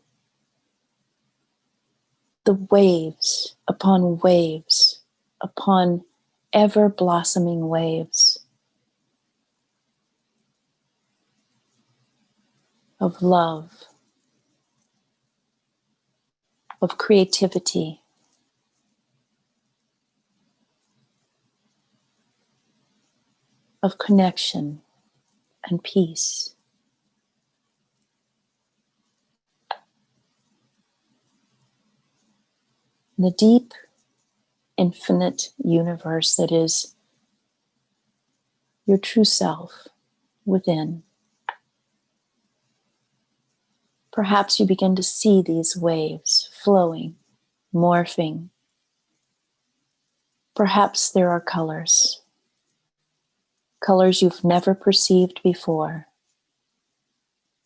the waves upon ever blossoming waves of love, of creativity, of connection and peace. The deep, infinite universe that is your true self within. Perhaps you begin to see these waves flowing, morphing. Perhaps there are colors, colors you've never perceived before,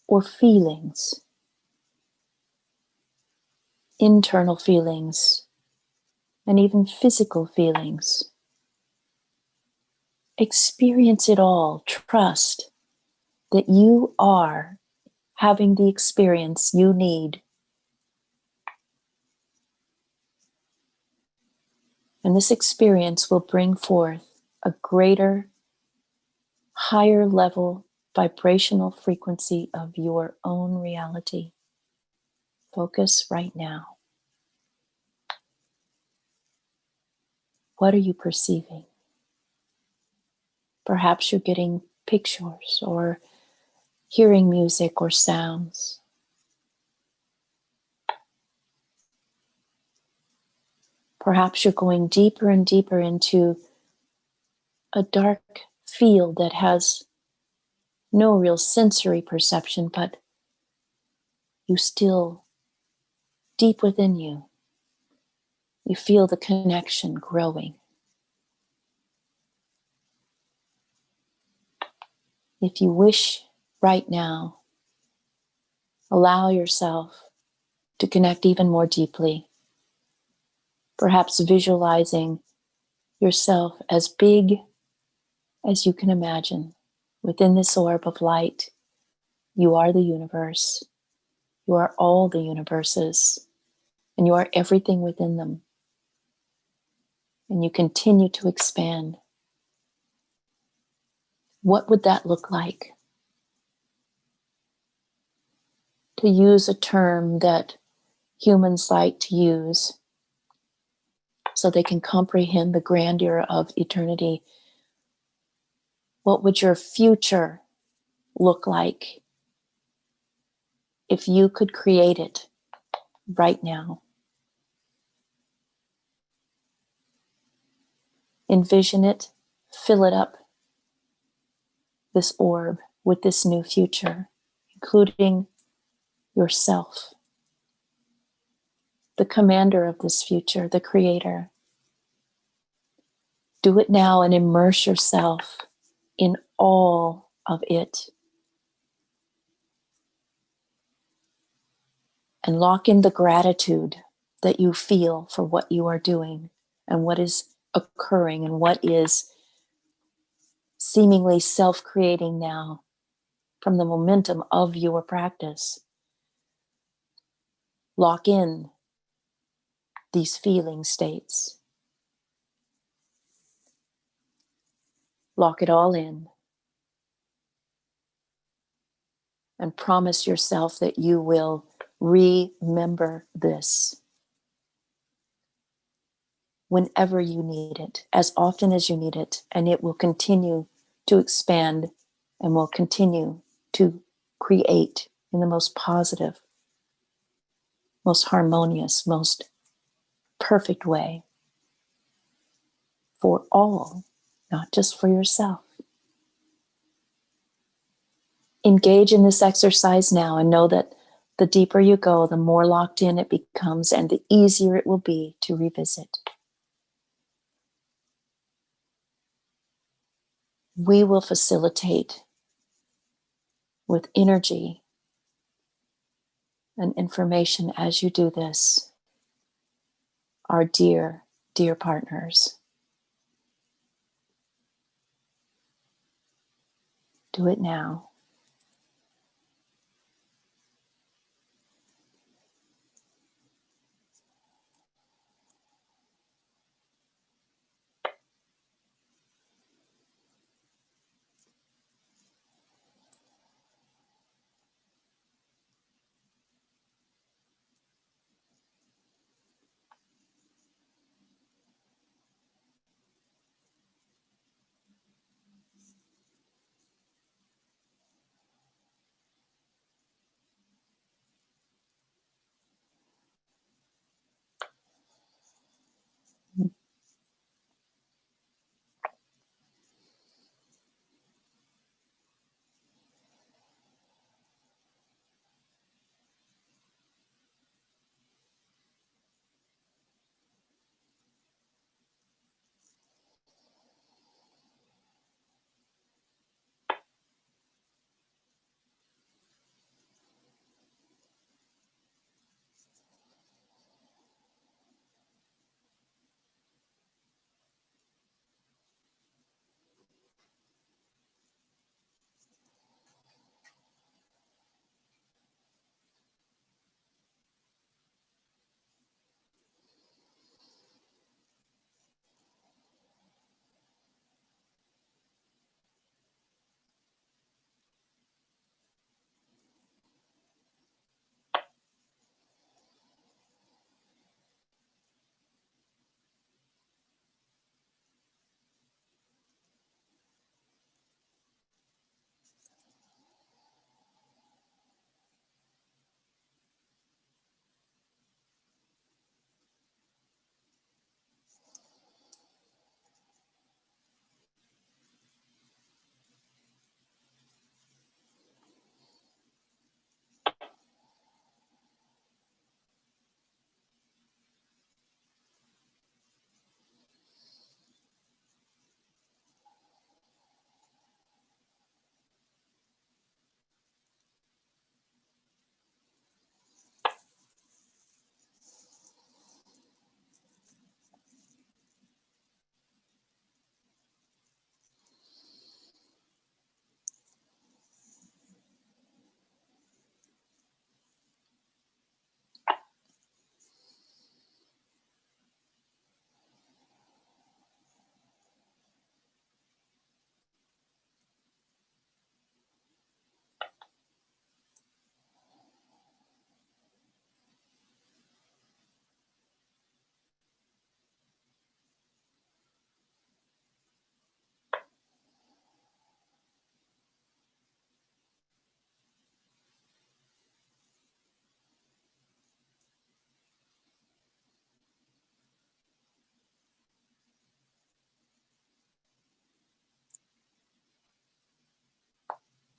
or feelings, internal feelings, and even physical feelings. Experience it all. Trust that you are having the experience you need. And this experience will bring forth a greater, higher level vibrational frequency of your own reality. Focus right now. What are you perceiving? Perhaps you're getting pictures or hearing music or sounds. Perhaps you're going deeper and deeper into a dark field that has no real sensory perception, but you still, deep within you, you feel the connection growing. If you wish right now, allow yourself to connect even more deeply, perhaps visualizing yourself as big as you can imagine. Within this orb of light, you are the universe. You are all the universes, and you are everything within them. And you continue to expand. What would that look like? To use a term that humans like to use so they can comprehend the grandeur of eternity. What would your future look like if you could create it right now? Envision it, fill it up, this orb, with this new future, including yourself, the commander of this future, the creator. Do it now and immerse yourself in all of it. And lock in the gratitude that you feel for what you are doing and what is occurring and what is seemingly self-creating now from the momentum of your practice. Lock in these feeling states. Lock it all in. And promise yourself that you will remember this whenever you need it, as often as you need it, and it will continue to expand and will continue to create in the most positive, most harmonious, most perfect way for all, not just for yourself. Engage in this exercise now and know that the deeper you go, the more locked in it becomes and the easier it will be to revisit. We will facilitate with energy and information as you do this, our dear, dear partners. Do it now.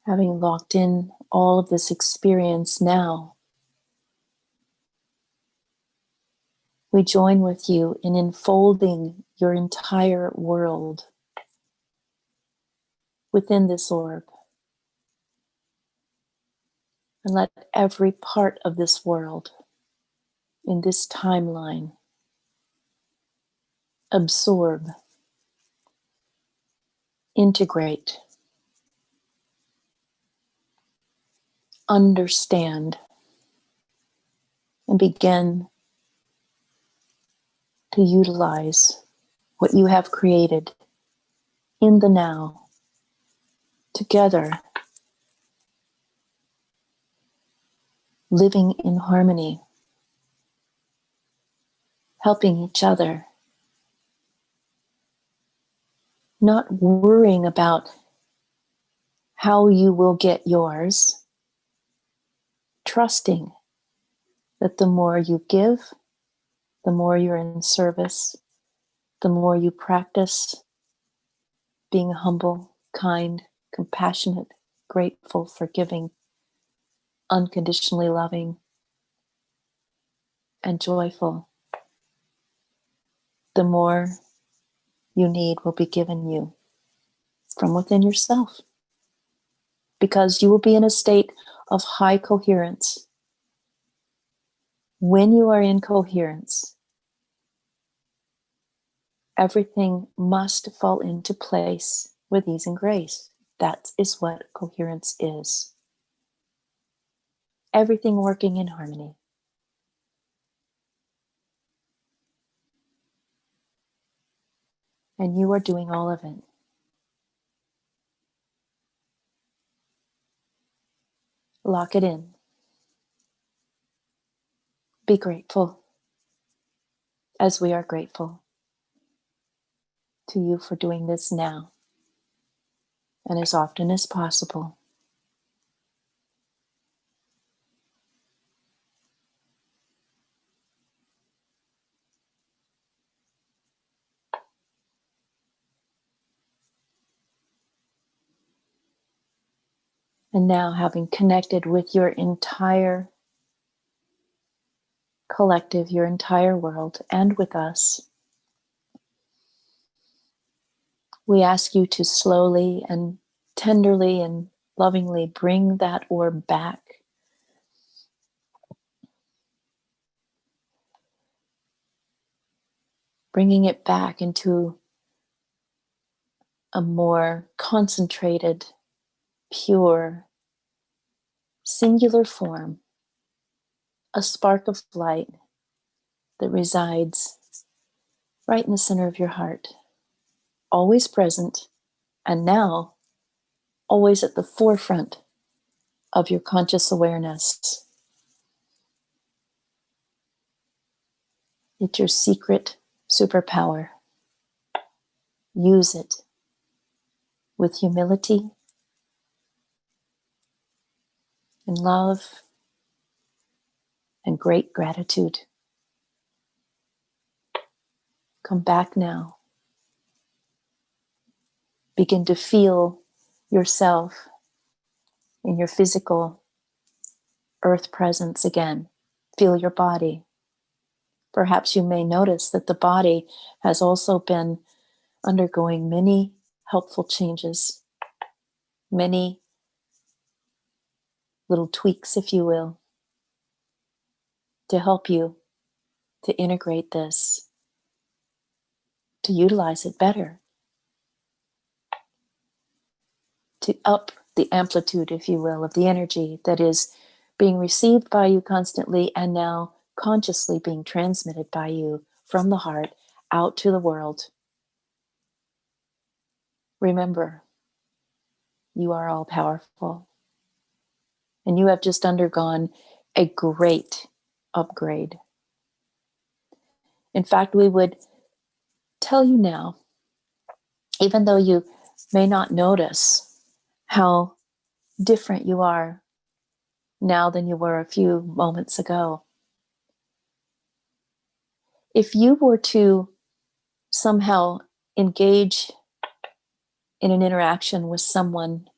Having locked in all of this experience now, we join with you in enfolding your entire world within this orb. And let every part of this world in this timeline absorb, integrate, understand, and begin to utilize what you have created in the now, together, living in harmony, helping each other, not worrying about how you will get yours, trusting that the more you give, the more you're in service, the more you practice being humble, kind, compassionate, grateful, forgiving, unconditionally loving, and joyful, the more you need will be given you from within yourself. Because you will be in a state of high coherence. When you are in coherence, everything must fall into place with ease and grace. That is what coherence is. Everything working in harmony. And you are doing all of it. Lock it in. Be grateful, as we are grateful to you for doing this now and as often as possible. And now, having connected with your entire collective, your entire world, and with us, we ask you to slowly and tenderly and lovingly bring that orb back. Bringing it back into a more concentrated, pure, singular form, a spark of light that resides right in the center of your heart, always present, and now always at the forefront of your conscious awareness. It's your secret superpower. Use it with humility and love and great gratitude. Come back now. Begin to feel yourself in your physical earth presence again. Feel your body. Perhaps you may notice that the body has also been undergoing many helpful changes, many little tweaks, if you will, to help you to integrate this, to utilize it better, to up the amplitude, if you will, of the energy that is being received by you constantly and now consciously being transmitted by you from the heart out to the world. Remember, you are all powerful, and you have just undergone a great upgrade. In fact, we would tell you now, even though you may not notice how different you are now than you were a few moments ago. If you were to somehow engage in an interaction with someone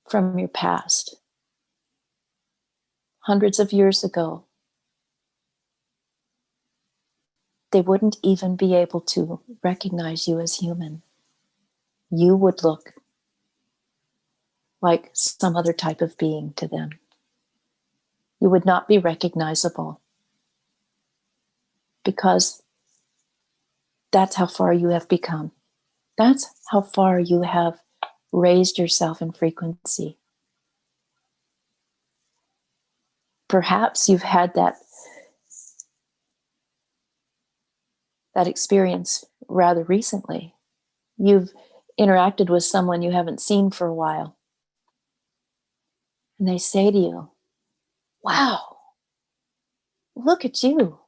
from your past, hundreds of years ago, they wouldn't even be able to recognize you as human. You would look like some other type of being to them. You would not be recognizable because that's how far you have become. That's how far you have raised yourself in frequency. Perhaps you've had that experience rather recently. You've interacted with someone you haven't seen for a while. And they say to you, wow, look at you.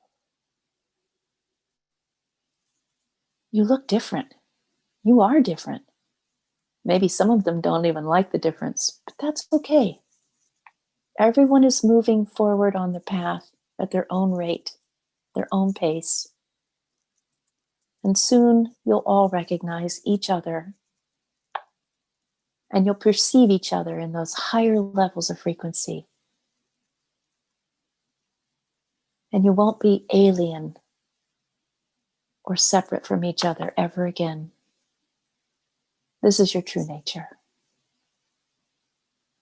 You look different. You are different. Maybe some of them don't even like the difference, but that's okay. Everyone is moving forward on the path at their own rate, their own pace. And soon you'll all recognize each other and you'll perceive each other in those higher levels of frequency. And you won't be alien or separate from each other ever again. This is your true nature.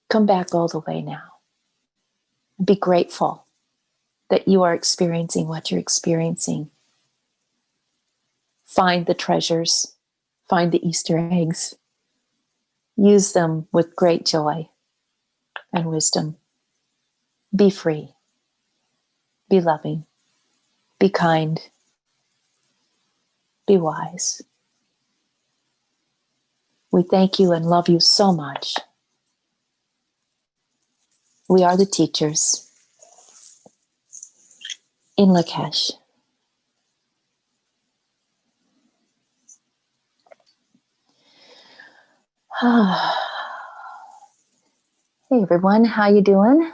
Come back all the way now. Be grateful that you are experiencing what you're experiencing. Find the treasures, find the Easter eggs. Use them with great joy and wisdom. Be free. Be loving. Be kind. Be wise. We thank you and love you so much. We are the teachers in Lakesh. Hey everyone, how you doing?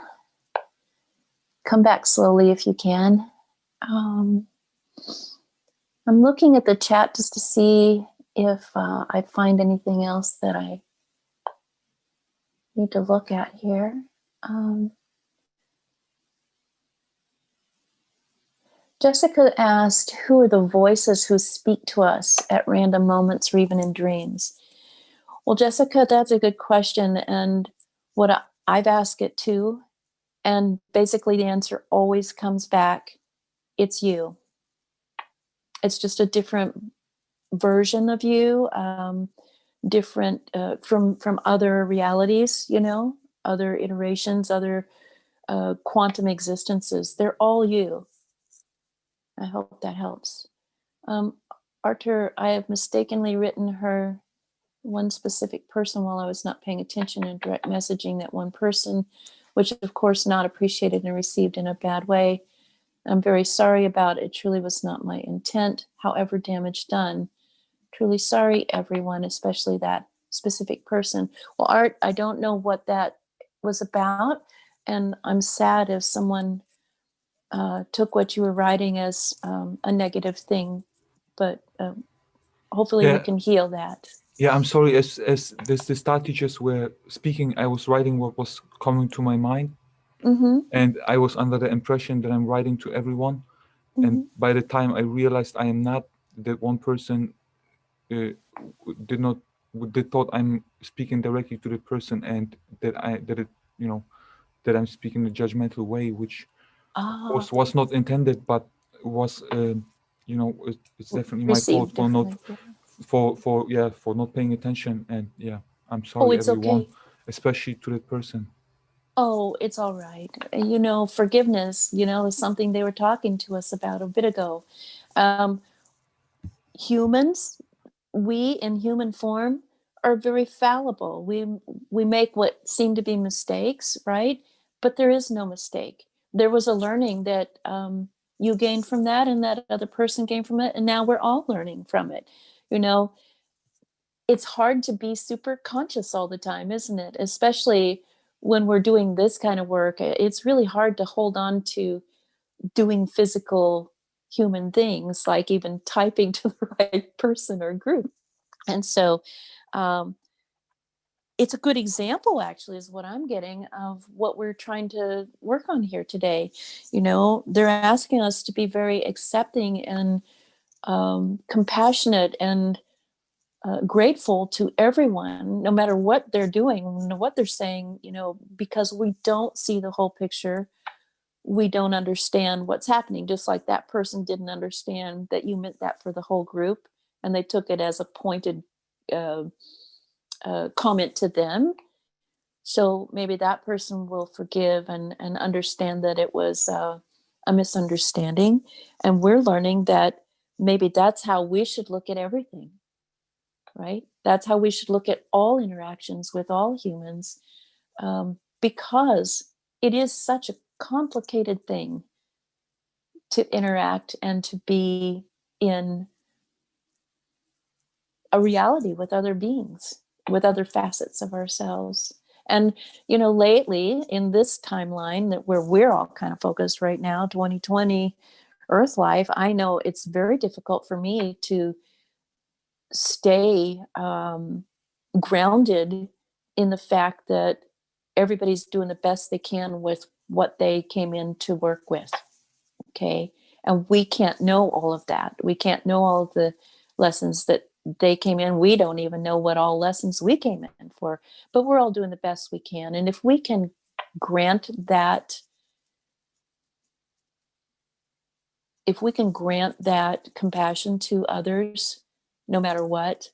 Come back slowly if you can. I'm looking at the chat just to see if I find anything else that I need to look at here. Jessica asked, who are the voices who speak to us at random moments or even in dreams? Well, Jessica, that's a good question. And I've asked it too. And basically the answer always comes back, it's you. It's just a different version of you, different from other realities, other iterations, other quantum existences. They're all you. I hope that helps. Arthur, I have mistakenly written her one specific person while I was not paying attention and direct messaging that one person, which of course not appreciated and received in a bad way. I'm very sorry about it. It truly was not my intent. However, damage done. Truly sorry, everyone, especially that specific person. Well, Art, I don't know what that was about, and I'm sad if someone took what you were writing as a negative thing, but hopefully we can heal that. Yeah, I'm sorry. As the star teachers were speaking, I was writing what was coming to my mind, and I was under the impression that I'm writing to everyone. And by the time I realized I am not, that one person they thought I'm speaking directly to the person, and that I'm speaking in a judgmental way, which of course was not intended, but was it's definitely my fault for not for not paying attention. And I'm sorry, it's everyone, okay. especially to that person. Oh, it's all right. Forgiveness, is something they were talking to us about a bit ago. Humans, we in human form are very fallible. We make what seem to be mistakes, right? But there is no mistake. There was a learning that you gained from that, and that other person gained from it, and now we're all learning from it. It's hard to be super conscious all the time, isn't it? Especially when we're doing this kind of work. It's really hard to hold on to doing physical human things, like even typing to the right person or group. And so it's a good example, actually, is what I'm getting of what we're trying to work on here today. They're asking us to be very accepting and compassionate and grateful to everyone, no matter what they're doing, what they're saying, because we don't see the whole picture. We don't understand what's happening, just like that person didn't understand that you meant that for the whole group, and they took it as a pointed comment to them. So maybe that person will forgive and understand that it was a misunderstanding. And we're learning that maybe that's how we should look at everything, right? That's how we should look at all interactions with all humans, because it is such a complicated thing to interact and to be in a reality with other beings, with other facets of ourselves. And, lately in this timeline that where we're all kind of focused right now, 2020 Earth life, I know it's very difficult for me to stay grounded in the fact that everybody's doing the best they can with what they came in to work with. Okay. And we can't know all of that. We can't know all of the lessons that they came in. We don't even know what all lessons we came in for, but we're all doing the best we can. And if we can grant that, compassion to others, no matter what,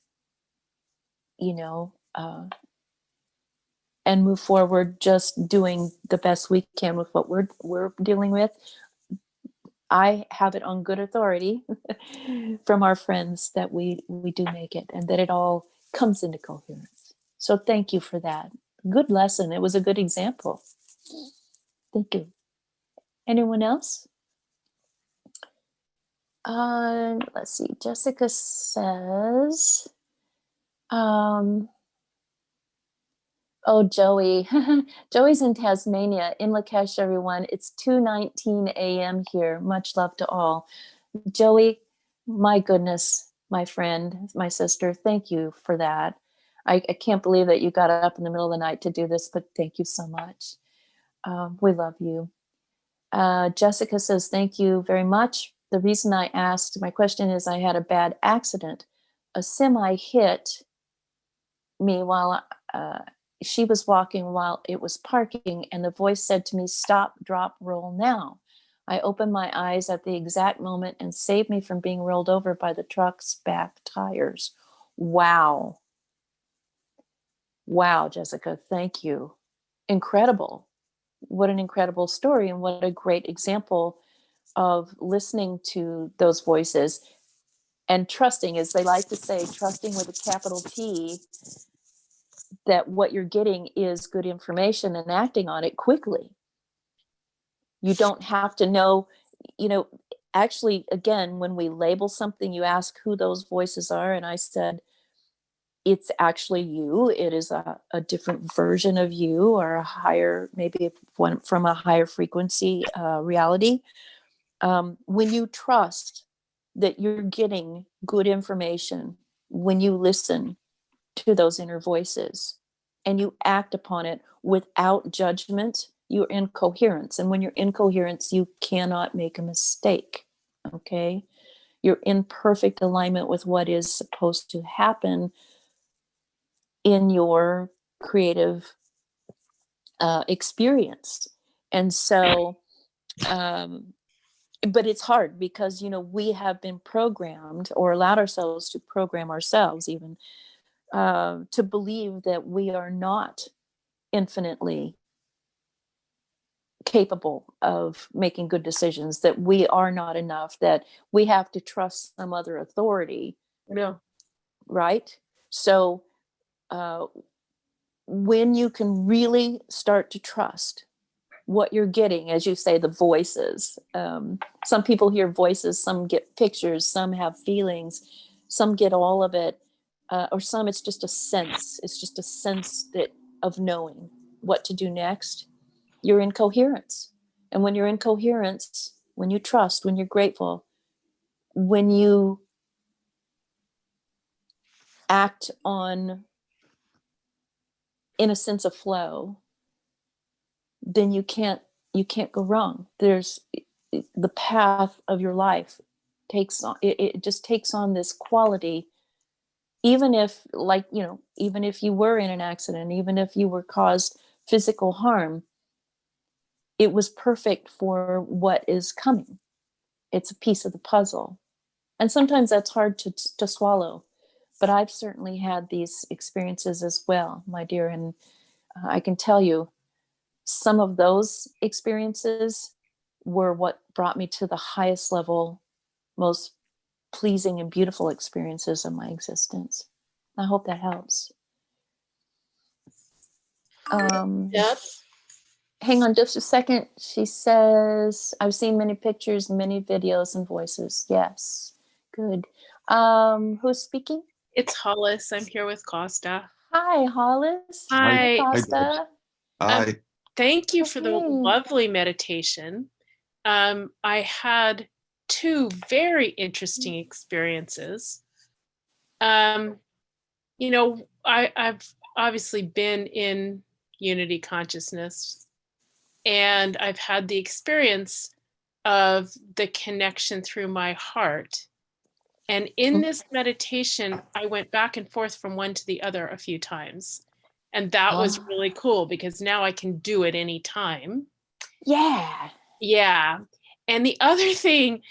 and move forward, just doing the best we can with what we're dealing with. I have it on good authority from our friends that we do make it, and that it all comes into coherence. So thank you for that. Good lesson. It was a good example. Thank you. Anyone else? Let's see. Jessica says, oh, Joey. Joey's in Tasmania, in Lakesh, everyone. It's 2:19 a.m. here. Much love to all. Joey, my goodness, my friend, my sister, thank you for that. I can't believe that you got up in the middle of the night to do this, but thank you so much. We love you. Jessica says, thank you very much. The reason I asked, my question is, I had a bad accident. A semi hit me while she was walking while it was parking, and the voice said to me, stop, drop, roll now. I opened my eyes at the exact moment and saved me from being rolled over by the truck's back tires. Wow. Wow, Jessica, thank you. Incredible. What an incredible story, and what a great example of listening to those voices and trusting, as they like to say, trusting with a capital T, that what you're getting is good information and acting on it quickly. You don't have to know, actually, again, when we label something, you ask who those voices are. And I said, it's actually you. It is a different version of you, or a higher, maybe one from a higher frequency reality. When you trust that you're getting good information, when you listen to those inner voices and you act upon it without judgment, you're in coherence. And when you're in coherence, you cannot make a mistake. Okay. You're in perfect alignment with what is supposed to happen in your creative experience. And so, but it's hard because, we have been programmed, or allowed ourselves to program ourselves even, to believe that we are not infinitely capable of making good decisions, that we are not enough, that we have to trust some other authority. Yeah. Right? So when you can really start to trust what you're getting, as you say, the voices. Some people hear voices, some get pictures, some have feelings, some get all of it, or some it's just a sense. It's just a sense of knowing what to do next. You're in coherence. And when you're in coherence, when you trust, when you're grateful, when you act on in a sense of flow, then you can't go wrong. There's the path of your life takes on, it just takes on this quality, even if, like, you know, even if you were in an accident, even if you were caused physical harm, it was perfect for what is coming. It's a piece of the puzzle. And sometimes that's hard to swallow, but I've certainly had these experiences as well, my dear. And I can tell you, some of those experiences were what brought me to the highest level, most pleasing and beautiful experiences of my existence. I hope that helps. Yes. Hang on just a second. She says, I've seen many pictures, many videos and voices. Yes. Good. Who's speaking? It's Hollis. I'm here with Costa. Hi, Hollis. Hi. Costa. Hi. Thank you for the Okay. lovely meditation. I had two very interesting experiences. You know, I've obviously been in unity consciousness, and I've had the experience of the connection through my heart. And in this meditation, I went back and forth from one to the other a few times. And that was really cool because now I can do it anytime. Yeah. Yeah. And the other thing,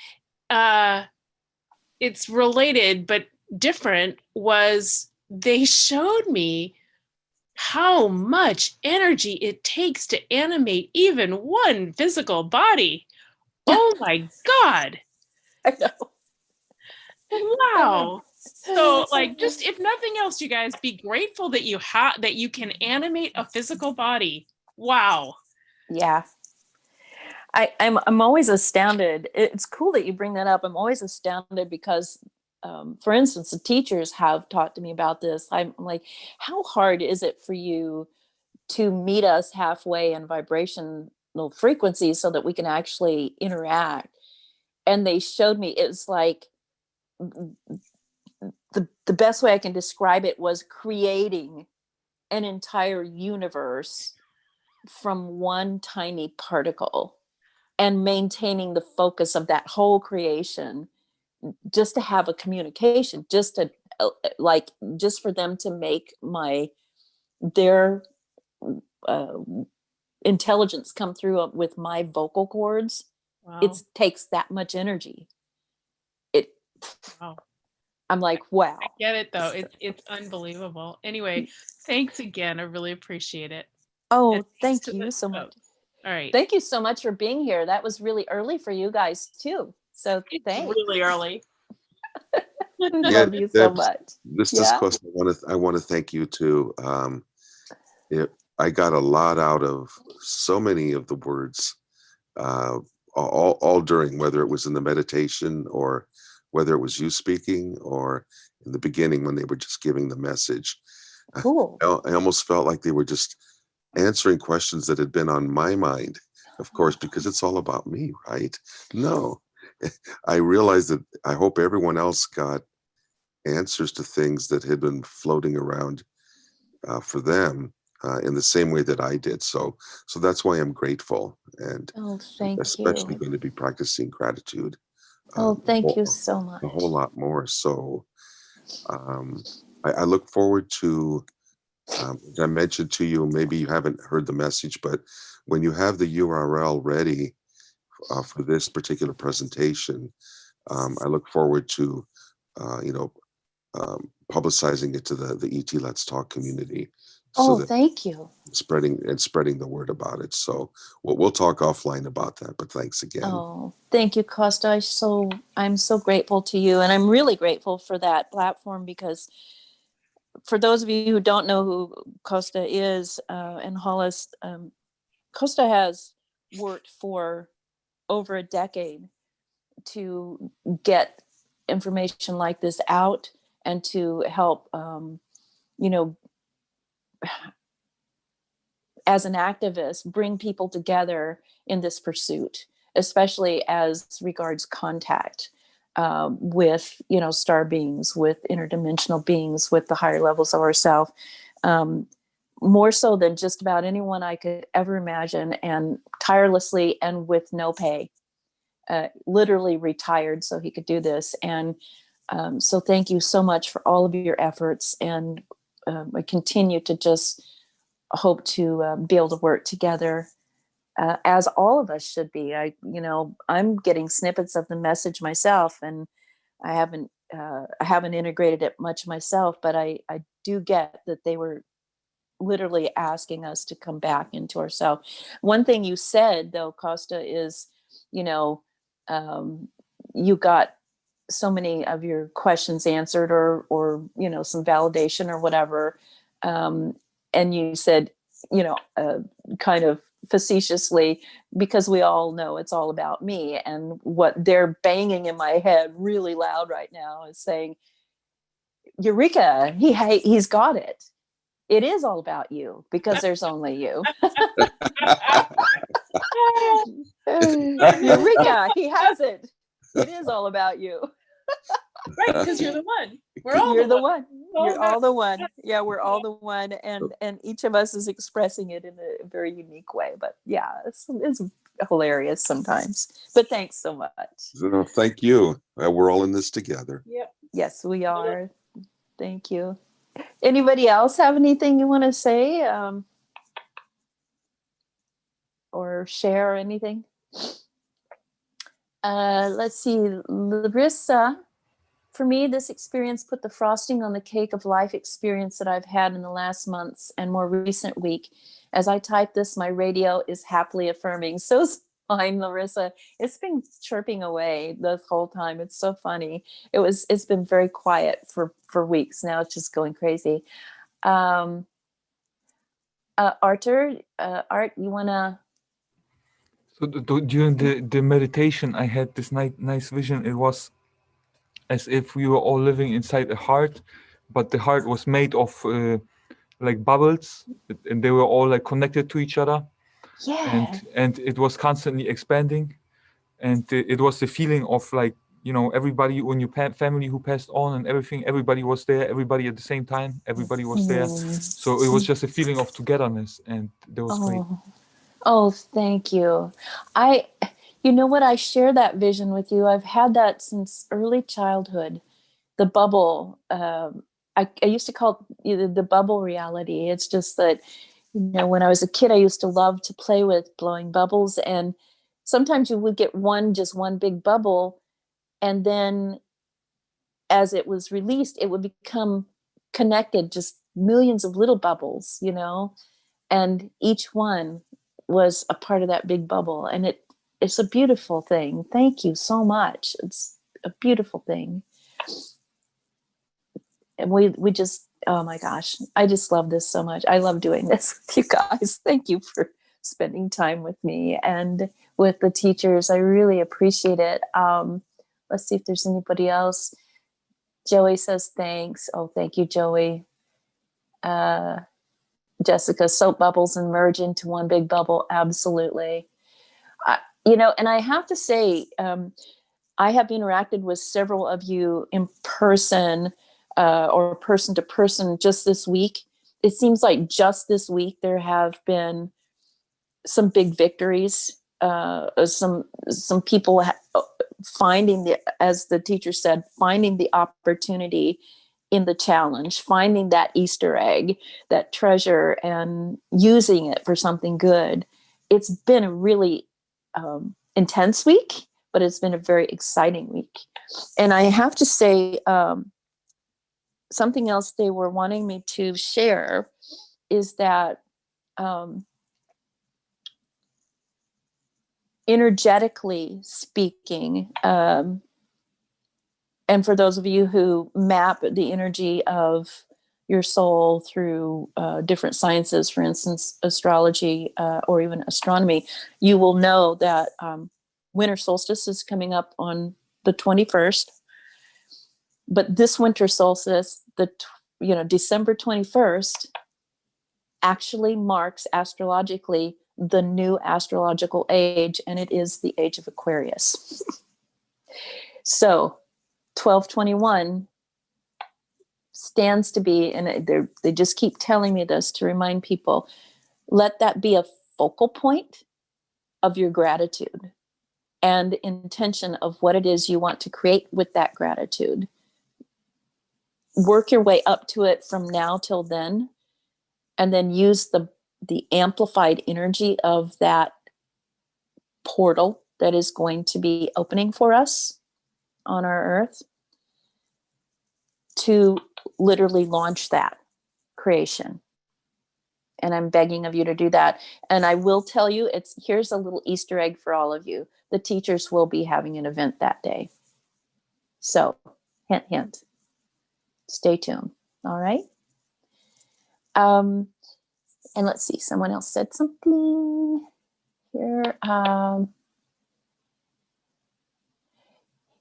it's related but different, was they showed me how much energy it takes to animate even one physical body. Oh my God. I know. Wow. So, like, just if nothing else, you guys, be grateful that you can animate a physical body. Wow. Yeah. I'm always astounded. It's cool that you bring that up. I'm always astounded because, for instance, the teachers have talked to me about this. I'm like, how hard is it for you to meet us halfway in vibrational frequencies so that we can actually interact? And they showed me, it's like, the best way I can describe it was creating an entire universe from one tiny particle and maintaining the focus of that whole creation, just to have a communication, just to just for them to make their intelligence come through with my vocal cords. Wow. It takes that much energy. Wow. I'm like, wow. I get it though. It's unbelievable. Anyway, thanks again. I really appreciate it. Oh, thank you so much. All right. Thank you so much for being here. That was really early for you guys too. So It's thanks. really early. Love you so much. This is Costa. I want to thank you too. I got a lot out of so many of the words, all during, whether it was in the meditation or whether it was you speaking or in the beginning when they were just giving the message. Cool. I almost felt like they were just answering questions that had been on my mind, of course, because it's all about me, right? No, I realized that I hope everyone else got answers to things that had been floating around for them in the same way that I did. So that's why I'm grateful, and especially going to be practicing gratitude. Thank you so much. A whole lot more. So I look forward to, as I mentioned to you, maybe you haven't heard the message, but when you have the URL ready for this particular presentation, I look forward to, publicizing it to the ET Let's Talk community. So thank you. Spreading the word about it. So we'll talk offline about that, but thanks again. Oh, thank you, Costa. I'm so grateful to you, and I'm really grateful for that platform, because for those of you who don't know who Costa is, and Hollis, Costa has worked for over a decade to get information like this out and to help, as an activist, bring people together in this pursuit, especially as regards contact with, star beings, with interdimensional beings, with the higher levels of ourself. more so than just about anyone I could ever imagine, and tirelessly and with no pay, literally retired so he could do this. And so thank you so much for all of your efforts. And I continue to just hope to be able to work together, as all of us should be. I'm getting snippets of the message myself, and I haven't integrated it much myself, but I do get that they were literally asking us to come back into ourselves. One thing you said though, Costa, is, you got so many of your questions answered, or some validation or whatever. And you said, kind of facetiously, because we all know it's all about me, and what they're banging in my head really loud right now is saying, Eureka, he's got it. It is all about you, because there's only you. Eureka, he has it. It is all about you. Right, because you're the one. You're the one. You're all the one. Yeah, we're all the one, and each of us is expressing it in a very unique way. But yeah, it's hilarious sometimes. But thanks so much. So, thank you. We're all in this together. Yep. Yes, we are. Thank you. Anybody else have anything you want to say, or share, or anything? Let's see, Larissa. For me, this experience put the frosting on the cake of life experience that I've had in the last months and more recent week. As I type this, my radio is happily affirming. So is mine, Larissa. It's been chirping away this whole time. It's so funny. It's been very quiet for weeks. Now it's just going crazy. Arthur, Art, you want to? So during the meditation, I had this nice vision. It was as if we were all living inside a heart, but the heart was made of like bubbles, and they were all like connected to each other. Yeah. And it was constantly expanding, and it was the feeling of like, everybody when your family who passed on and everything, everybody was there, everybody at the same time, everybody was there. So it was just a feeling of togetherness, and that was great. Oh, thank you. You know what? I share that vision with you. I've had that since early childhood. The bubble. I used to call it the bubble reality. It's just that, when I was a kid, I used to love to play with blowing bubbles. And sometimes you would get one big bubble. And then as it was released, it would become connected, just millions of little bubbles, and each one was a part of that big bubble. And it's a beautiful thing. Thank you so much. It's a beautiful thing. And we just, oh my gosh, I just love this so much. I love doing this with you guys. Thank you for spending time with me and with the teachers. I really appreciate it. Let's see if there's anybody else. Joey says thanks. Oh, thank you, Joey. Jessica, soap bubbles and merge into one big bubble. Absolutely. And I have to say, I have interacted with several of you in person, or person to person just this week. It seems like just this week there have been some big victories. Some people finding as the teacher said, finding the opportunity in the challenge, finding that Easter egg, that treasure, and using it for something good. It's been a really intense week, but it's been a very exciting week. And I have to say, something else they were wanting me to share is that energetically speaking, and for those of you who map the energy of your soul through different sciences, for instance, astrology, or even astronomy, you will know that winter solstice is coming up on the 21st. But this winter solstice, December 21st, actually marks astrologically the new astrological age, and it is the age of Aquarius. So 12/21 stands to be, and they just keep telling me this to remind people, let that be a focal point of your gratitude and intention of what it is you want to create with that gratitude. Work your way up to it from now till then, and then use the amplified energy of that portal that is going to be opening for us on our earth to literally launch that creation. And I'm begging of you to do that. And I will tell you, here's a little Easter egg for all of you. The teachers will be having an event that day. So, hint, hint. Stay tuned. All right. And let's see, someone else said something here.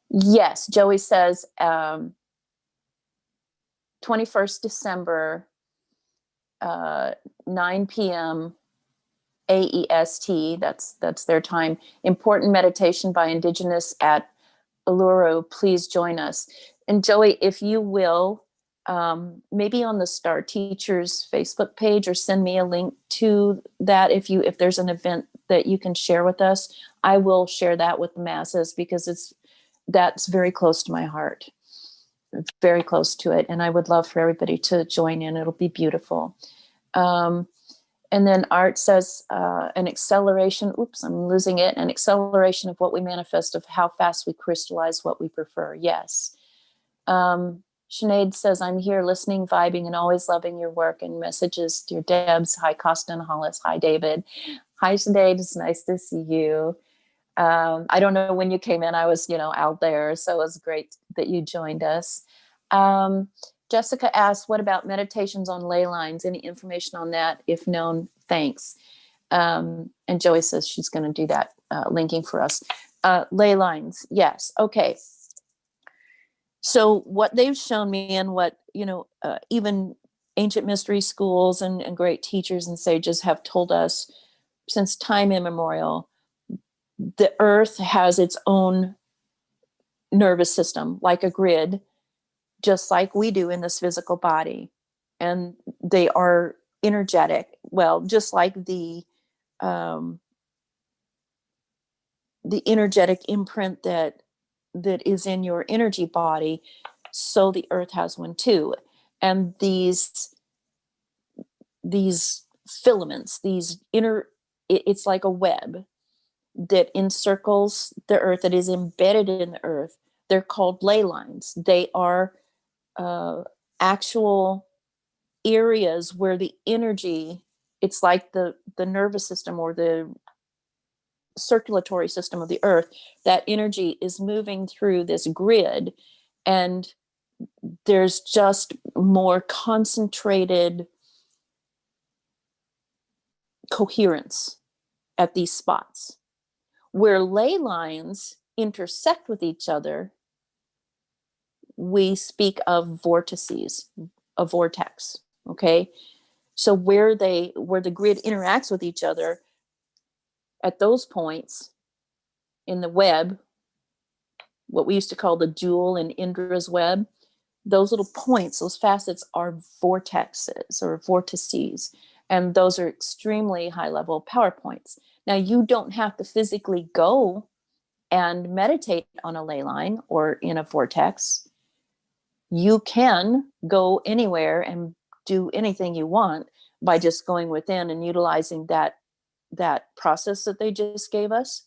Yes, Joey says 21st December, 9 p.m. AEST, that's their time. Important meditation by Indigenous at Uluru. Please join us. And Joey, if you will, maybe on the Star Teachers Facebook page, or send me a link to that if there's an event that you can share with us. I will share that with the masses, because that's very close to my heart, very close to it, and I would love for everybody to join in. It'll be beautiful. And then Art says an acceleration, I'm losing it, an acceleration of what we manifest, of how fast we crystallize what we prefer. Yes. Sinead says, I'm here listening, vibing, and always loving your work and messages. Dear Debz, hi Costa and Hollis, hi David. Hi Sinead, it's nice to see you. I don't know when you came in, I was, out there, so it was great that you joined us. Jessica asks, what about meditations on ley lines? Any information on that? If known, thanks. And Joey says she's going to do that linking for us. Ley lines, yes. Okay. So what they've shown me, and what, even ancient mystery schools and great teachers and sages have told us since time immemorial, the earth has its own nervous system, like a grid, just like we do in this physical body. And they are energetic. Well, just like the energetic imprint that is in your energy body, so the earth has one too. And these filaments, it's like a web that encircles the earth, that is embedded in the earth. They're called ley lines. They are actual areas where the energy, it's like the nervous system or the circulatory system of the earth, that energy is moving through this grid, and there's just more concentrated coherence at these spots. Where ley lines intersect with each other, we speak of vortices, a vortex. Okay, so where the grid interacts with each other, at those points in the web, what we used to call the jewel in Indra's web, those little points, those facets, are vortexes or vortices, and those are extremely high level power points. Now, you don't have to physically go and meditate on a ley line or in a vortex. You can go anywhere and do anything you want by just going within and utilizing that process that they just gave us.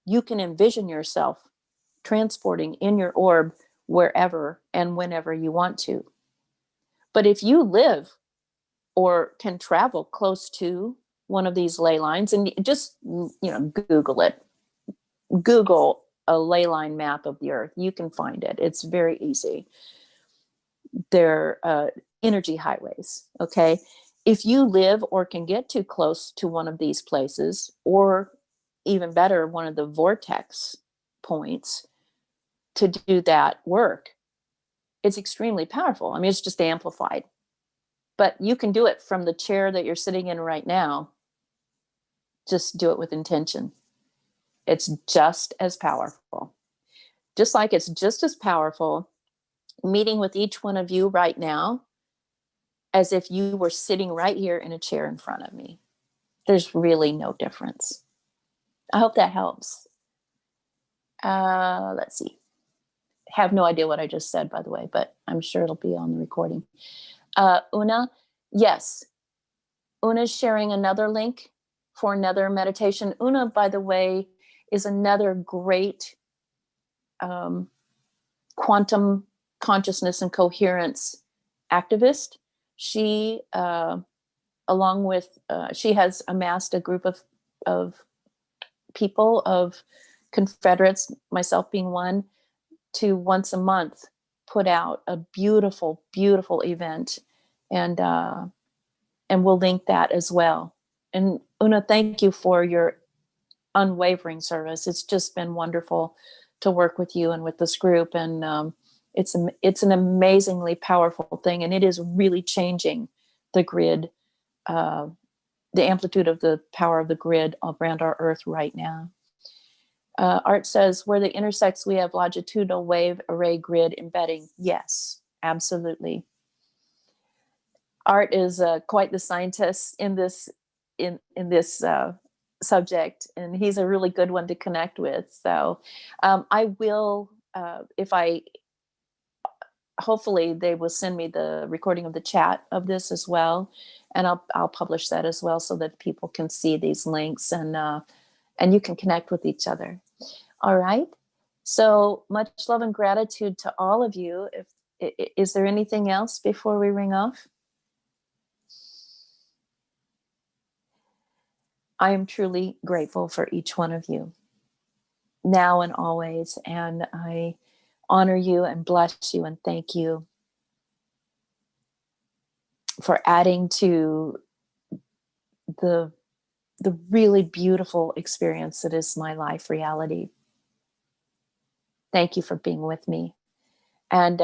You can envision yourself transporting in your orb wherever and whenever you want to. But if you live or can travel close to one of these ley lines, and just Google it, Google a ley line map of the earth, you can find it. It's very easy. They're energy highways. Okay, if you live or can get too close to one of these places, or even better, one of the vortex points, to do that work, it's extremely powerful. I mean, it's just amplified. But you can do it from the chair that you're sitting in right now. Just do it with intention. It's just as powerful. Just like it's just as powerful meeting with each one of you right now as if you were sitting right here in a chair in front of me. There's really no difference. I hope that helps. Let's see. Have no idea what I just said, by the way, but I'm sure it'll be on the recording. Una, yes. Una's sharing another link for another meditation. Una, by the way, is another great quantum consciousness and coherence activist. She, along with, she has amassed a group of people, of Confederates, myself being one, to once a month put out a beautiful, beautiful event. And we'll link that as well. And Una, thank you for your unwavering service. It's just been wonderful to work with you and with this group. And it's an amazingly powerful thing. And it is really changing the grid, the amplitude of the power of the grid around our Earth right now. Art says, where the intersects, we have longitudinal wave array grid embedding. Yes, absolutely. Art is quite the scientist in this subject, and he's a really good one to connect with. So I will, hopefully they will send me the recording of the chat of this as well, and I'll publish that as well so that people can see these links, and you can connect with each other. All right. So much love and gratitude to all of you. Is there anything else before we ring off? I am truly grateful for each one of you, now and always, and I honor you and bless you and thank you for adding to the really beautiful experience that is my life reality. Thank you for being with me, and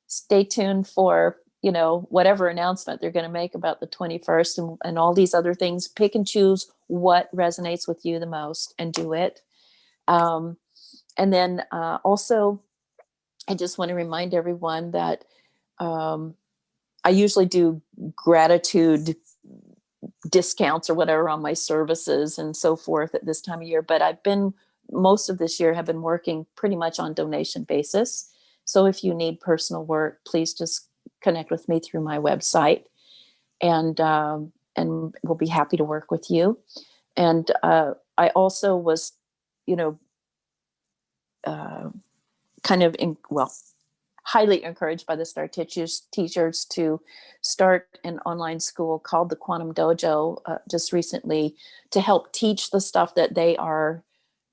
stay tuned for whatever announcement they're going to make about the 21st and all these other things. Pick and choose what resonates with you the most and do it. And then also, I just want to remind everyone that I usually do gratitude discounts or whatever on my services and so forth at this time of year, but most of this year have been working pretty much on donation basis. So if you need personal work, please just connect with me through my website, and we'll be happy to work with you. And I also was, highly encouraged by the Star teachers to start an online school called the Quantum Dojo just recently, to help teach the stuff that they are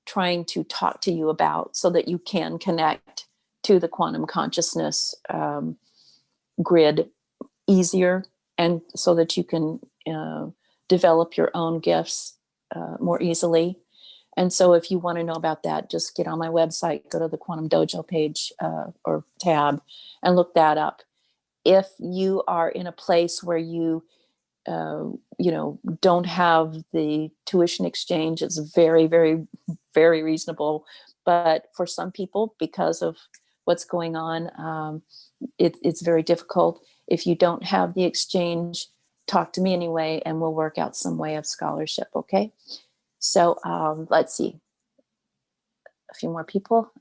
trying to talk to you about, so that you can connect to the quantum consciousness grid easier, and so that you can develop your own gifts more easily. And so if you want to know about that, just get on my website, go to the Quantum Dojo page or tab and look that up. If you are in a place where you don't have the tuition exchange, it's very, very, very reasonable. But for some people, because of what's going on, it's very difficult. If you don't have the exchange, talk to me anyway, and we'll work out some way of scholarship. Okay. So let's see. A few more people.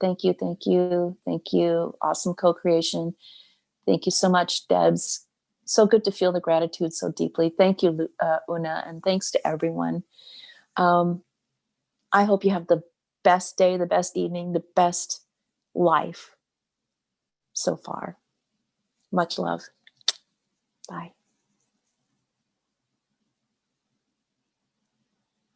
Thank you, thank you, thank you. Awesome co-creation. Thank you so much, Debz. So good to feel the gratitude so deeply. Thank you, Una, and thanks to everyone. I hope you have the best day, the best evening, the best life so far. Much love. Bye.